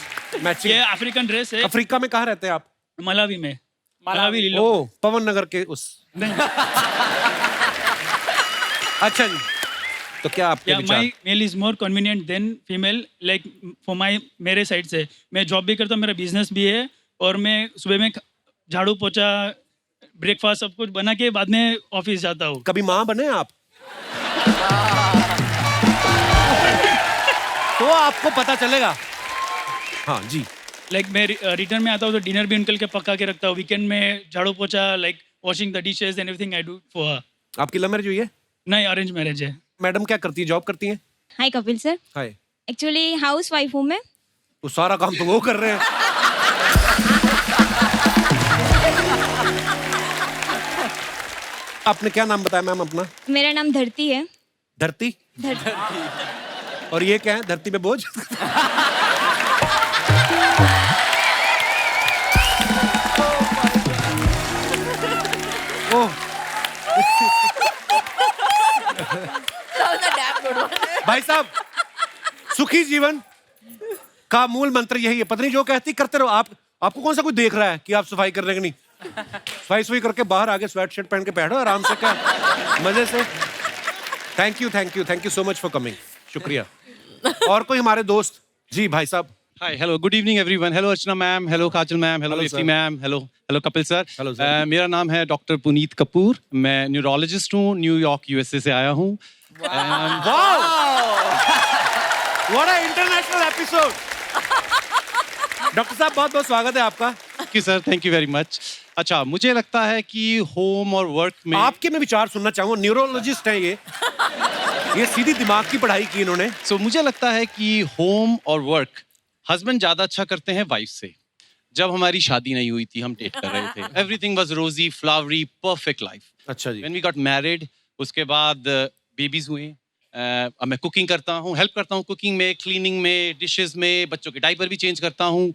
मैचिंग। ये अफ्रीकन ड्रेस है। अफ्रीका में कहाँ रहते हैं आप? मलावी में। मलावी। ओ, पवन नगर के उस। अच्छा जी, तो क्या आपके विचार? My male is more convenient than female, like for my, मेरे साइड से मैं जॉब भी करता हूँ, मेरा बिजनेस भी है, और मैं सुबह में झाड़ू पोछा, ब्रेकफास्ट सब कुछ बना के बाद में ऑफिस जाता हूँ। कभी माँ बने आप? तो आपको पता चलेगा। हाँ जी। लाइक मैं रिटर्न में आता हूँ तो डिनर भी उनके लिए पका के रखता हूँ। वीकेंड में झाड़ू पोछा, like washing the dishes and everything I do for her. आपकी लव मैरिज हुई है? नहीं, अरेंज मैरिज है। मैडम क्या करती है, जॉब करती हैं? हाय कपिल सर। हाय। एक्चुअली हाउस वाइफ हूँ मैं। वो सारा काम तो वो कर रहे हैं। आपने क्या नाम बताया मैम अपना? मेरा नाम धरती है। धरती? धरती। और ये क्या है, धरती पे बोझ? ओह। भाई साहब, सुखी जीवन का मूल मंत्र यही है। पत्नी जो कहती करते रहो। आपको कौन सा कोई देख रहा है कि आप सफाई कर रहे हैं कि नहीं? सफाई करके बाहर आगे स्वेट शर्ट पहन के बैठो आराम से, क्या मजे से। Thank you so much for coming. शुक्रिया। और कोई हमारे दोस्त जी भाई साहब। Hi, hello, good evening everyone. Hello Archana ma'am, hello Kajal ma'am, hello Hello, Ifti sir. ma'am, hello Kapil sir. Hello, sir. मेरा नाम है डॉक्टर पुनीत कपूर, मैं न्यूरोलॉजिस्ट हूँ, न्यूयॉर्क यूएसए से आया हूँ। Wow! What an international episode! Doctor साहब बहुत बहुत स्वागत है आपका। Thank you sir, thank you very much. अच्छा, मुझे लगता है कि होम और वर्क में आपके मैं विचार सुनना चाहूंगा, न्यूरोलॉजिस्ट हैं ये सीधी दिमाग की पढ़ाई की इन्होंने। सो मुझे लगता है कि होम और वर्क हस्बैंड ज्यादा अच्छा करते हैं वाइफ से। जब हमारी शादी नहीं हुई थी, हम डेट कर रहे थे, एवरीथिंग वाज रोजी फ्लावरी परफेक्ट लाइफ। अच्छा जी। व्हेन वी गॉट मैरिड, उसके बाद बेबीज हुए। अब मैं कुकिंग करता हूँ, हेल्प करता हूँ कुकिंग में, क्लीनिंग में, डिशेस में, बच्चों के डायपर भी चेंज करता हूँ।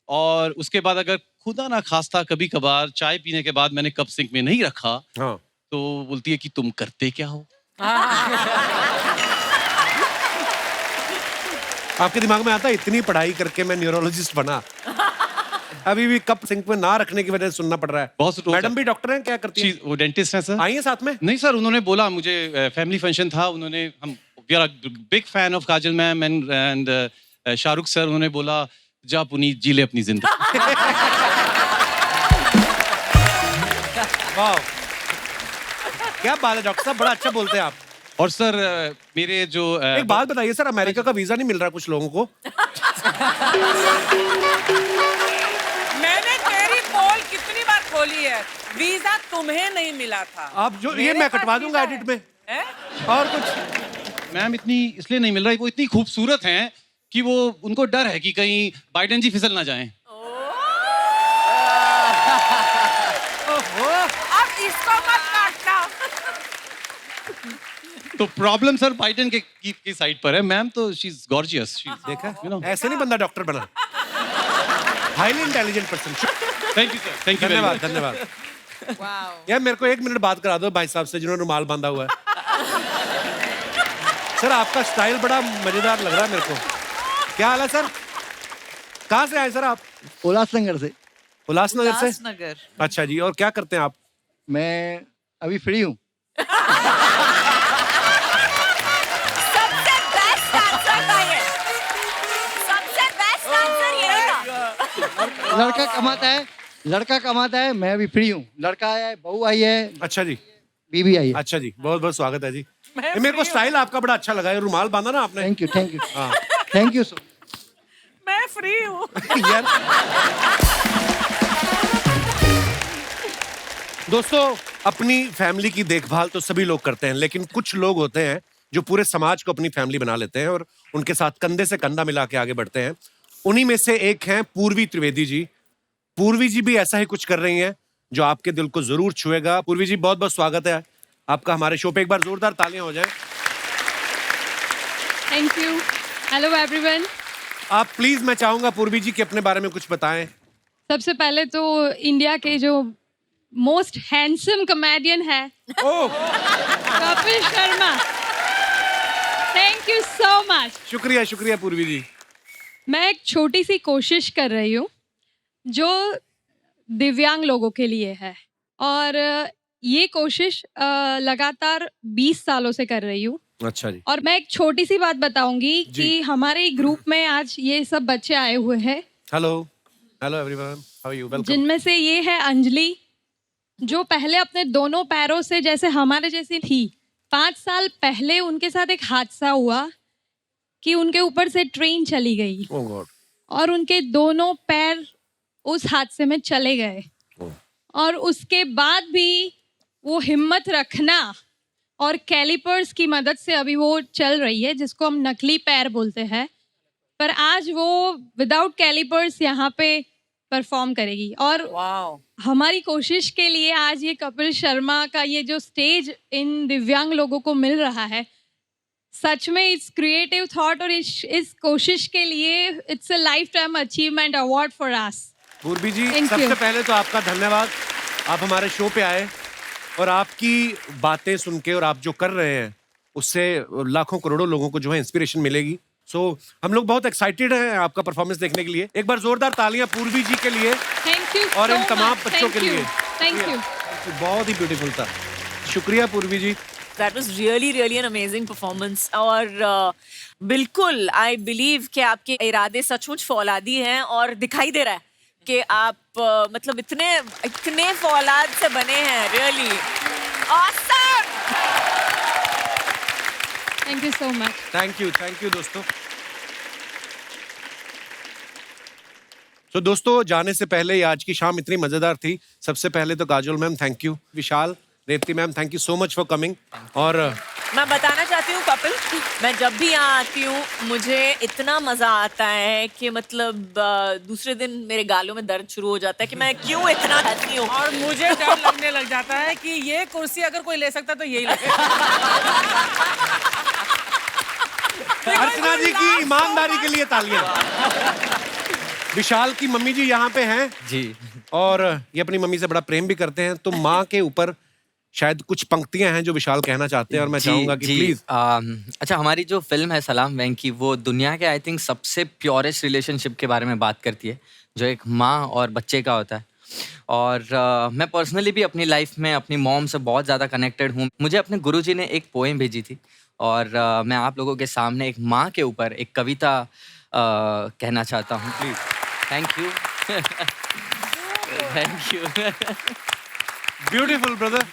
और उसके बाद अगर खुदा ना खास्ता कभी कभार चाय पीने के बाद मैंने कप सिंक में नहीं रखा, हाँ। तो बोलती है कि तुम करते क्या हो। आपके दिमाग में आता है इतनी पढ़ाई करके मैं न्यूरोलॉजिस्ट बना, अभी भी कप सिंक में ना रखने की वजह से सुनना पड़ रहा है। बहुत मैडम भी डॉक्टर हैं, क्या करती हैं? वो डेंटिस्ट हैं सर। आई हैं साथ में? नहीं सर, उन्होंने बोला मुझे, फैमिली फंक्शन था, उन्होंने हम we are big fan of Kajal ma'am and Shahrukh sir, उन्होंने बोला जा पुनीत जी ले अपनी जिंदगी। वाह, क्या बात है डॉक्टर साहब, बड़ा अच्छा बोलते हैं आप। और सर मेरे जो एक बात बताइए सर, अमेरिका का वीजा नहीं मिल रहा कुछ लोगों को? मैंने तेरी पोल कितनी बार खोली है, वीजा तुम्हें नहीं मिला था। आप जो ये मैं कटवा दूंगा एडिट में। और कुछ मैम इतनी इसलिए नहीं मिल रहा है, वो इतनी खूबसूरत हैं कि वो उनको डर है कि कहीं बाइडेन जी फिसल ना जाएं। अब इसको मत काटना। तो प्रॉब्लम सर बाइडेन की साइड पर है। मैम तो शी इज गॉर्जियस। देखा, ऐसे नहीं बंदा डॉक्टर बना। Highly intelligent person. Thank you sir, thank you. धन्यवाद धन्यवाद। यार मेरे को 1 मिनट बात करा दो भाई साहब से जिन्होंने रुमाल बांधा हुआ है। सर आपका स्टाइल बड़ा मजेदार लग रहा है मेरे को। क्या हाल है सर? कहाँ से आए सर आप? उल्लासनगर से। उल्लासनगर से? उल्लासनगर। अच्छा जी, और क्या करते हैं आप? मैं अभी फ्री हूँ। सबसे बेस्ट आंसर था ये, सबसे बेस्ट आंसर यही था। लड़का कमाता है, मैं अभी फ्री हूँ। लड़का आया है, बहू आई है। अच्छा जी। बीबी आई है। अच्छा जी, बहुत बहुत स्वागत है जी। मेरे को स्टाइल आपका बड़ा अच्छा लगा, रुमाल बांधा ना आपने। थैंक यू हाँ। थैंक यू सो। मैं फ्री हूँ। यार दोस्तों, अपनी फैमिली की देखभाल तो सभी लोग करते हैं, लेकिन कुछ लोग होते हैं जो पूरे समाज को अपनी फैमिली बना लेते हैं और उनके साथ कंधे से कंधा मिला के आगे बढ़ते हैं। उन्हीं में से एक हैं पूर्वी त्रिवेदी जी। पूर्वी जी भी ऐसा ही कुछ कर रही हैं जो आपके दिल को जरूर छुएगा। पूर्वी जी बहुत बहुत स्वागत है आपका हमारे शो पे। एक बार जोरदार तालियां हो जाए। Thank you. Hello everyone. आप प्लीज, मैं चाहूंगा पूर्वी जी के अपने बारे में कुछ बताएं। सबसे पहले तो इंडिया के जो मोस्ट हैंडसम कॉमेडियन है Kapil Sharma, thank you so much. शुक्रिया शुक्रिया पूर्वी जी। मैं एक छोटी सी कोशिश कर रही हूँ जो दिव्यांग लोगों के लिए है, और ये कोशिश लगातार 20 सालों से कर रही हूँ। अच्छा जी। और मैं एक छोटी सी बात बताऊंगी कि हमारे ग्रुप में आज ये सब बच्चे आए हुए हैं। Hello hello everyone, how are you? Welcome. जिनमें से ये है अंजलि, जो पहले अपने दोनों पैरों से जैसे हमारे जैसी थी। 5 साल पहले उनके साथ एक हादसा हुआ कि उनके ऊपर से ट्रेन चली गई ओह गॉड, और उनके दोनों पैर उस हादसे में चले गए। और उसके बाद भी वो हिम्मत रखना और कैलिपर्स की मदद से अभी वो चल रही है, जिसको हम नकली पैर बोलते हैं। पर आज वो विदाउट कैलिपर्स यहाँ पे परफॉर्म करेगी। और हमारी कोशिश के लिए आज ये कपिल शर्मा का ये जो स्टेज इन दिव्यांग लोगों को मिल रहा है, सच में इट्स क्रिएटिव थॉट, और इस कोशिश के लिए it's a life time achievement award for us. पूर्वी जी, Thank सबसे you. पहले तो आपका धन्यवाद। आप हमारे शो पे आए और आपकी बातें सुन के और आप जो कर रहे हैं उससे लाखों करोड़ों लोगों को जो है इंस्पिरेशन मिलेगी। सो हम लोग बहुत एक्साइटेड हैं आपका परफॉर्मेंस देखने के लिए। एक बार जोरदार तालियां पूर्वी जी के लिए थैंक यू और इन तमाम बच्चों के लिए। Thank you. बहुत ही ब्यूटीफुल था। शुक्रिया Purvi ji. That was really an amazing performance. और बिल्कुल आई बिलीव कि आपके इरादे सचमुच फौलादी हैं और दिखाई दे रहा है कि आप मतलब इतने फौलाद से बने हैं। Really awesome. Thank you so much. Thank you दोस्तों। तो दोस्तों, जाने से पहले ये आज की शाम इतनी मजेदार थी। सबसे पहले तो Kajol ma'am thank you, Vishal, Revathi ma'am thank you so much for coming. और मैं बताना चाहती हूँ कपिल, मैं जब भी यहाँ आती हूँ मुझे इतना मजा आता है कि मतलब दूसरे दिन मेरे गालों में दर्द शुरू हो जाता है कि मैं क्यों इतना हंसी हूँ। और मुझे डर लगने लग जाता है कि ये कुर्सी अगर कोई ले सकता तो यही ले सकता। अर्चना जी की ईमानदारी के लिए तालियां। विशाल की मम्मी जी यहाँ पे हैं जी, और ये अपनी मम्मी से बड़ा प्रेम भी करते हैं। तो माँ के ऊपर शायद कुछ पंक्तियां हैं जो विशाल कहना चाहते हैं और मैं चाहूंगा कि प्लीज। अच्छा, हमारी जो फिल्म है सलाम वेंकी, वो दुनिया के आई थिंक सबसे प्योरेस्ट रिलेशनशिप के बारे में बात करती है, जो एक माँ और बच्चे का होता है। और मैं पर्सनली भी अपनी लाइफ में अपनी मॉम से बहुत ज़्यादा कनेक्टेड हूँ। मुझे अपने गुरुजी ने एक पोएम भेजी थी और मैं आप लोगों के सामने एक माँ के ऊपर एक कविता कहना चाहता हूँ। Please. Thank you. Thank you. Beautiful brother.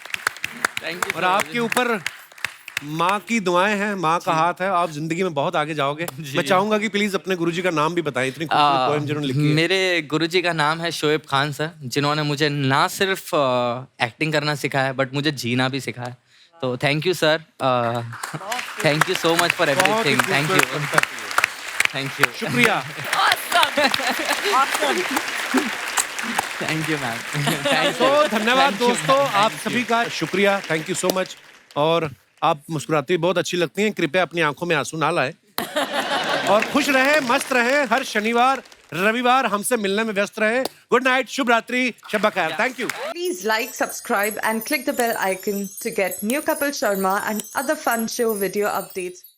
Thank you. और आपके ऊपर माँ की दुआएं हैं, माँ का हाथ है, आप जिंदगी में बहुत आगे जाओगे। मैं चाहूंगा कि प्लीज अपने गुरुजी का नाम भी बताएं, इतनी खूबसूरत पोएम जिन्होंने लिखी है। मेरे गुरुजी का नाम है शोएब खान सर, जिन्होंने मुझे ना सिर्फ एक्टिंग करना सिखाया बट मुझे जीना भी सिखाया। तो thank you sir, thank you so much for everything. Thank you, thank you, शुक्रिया। Thank you ma'am. तो धन्यवाद दोस्तों, आप सभी का शुक्रिया, थैंक यू सो मच। और आप मुस्कुराती हुई बहुत अच्छी लगती हैं, कृपया अपनी आंखों में आंसू ना लाएं और खुश रहे, मस्त रहे। हर शनिवार रविवार हमसे मिलने में व्यस्त रहे। गुड नाइट, शुभ रात्रि, शब खैर। Thank you. Please like, subscribe and click the bell icon to get new Kapil Sharma and other fun show video updates.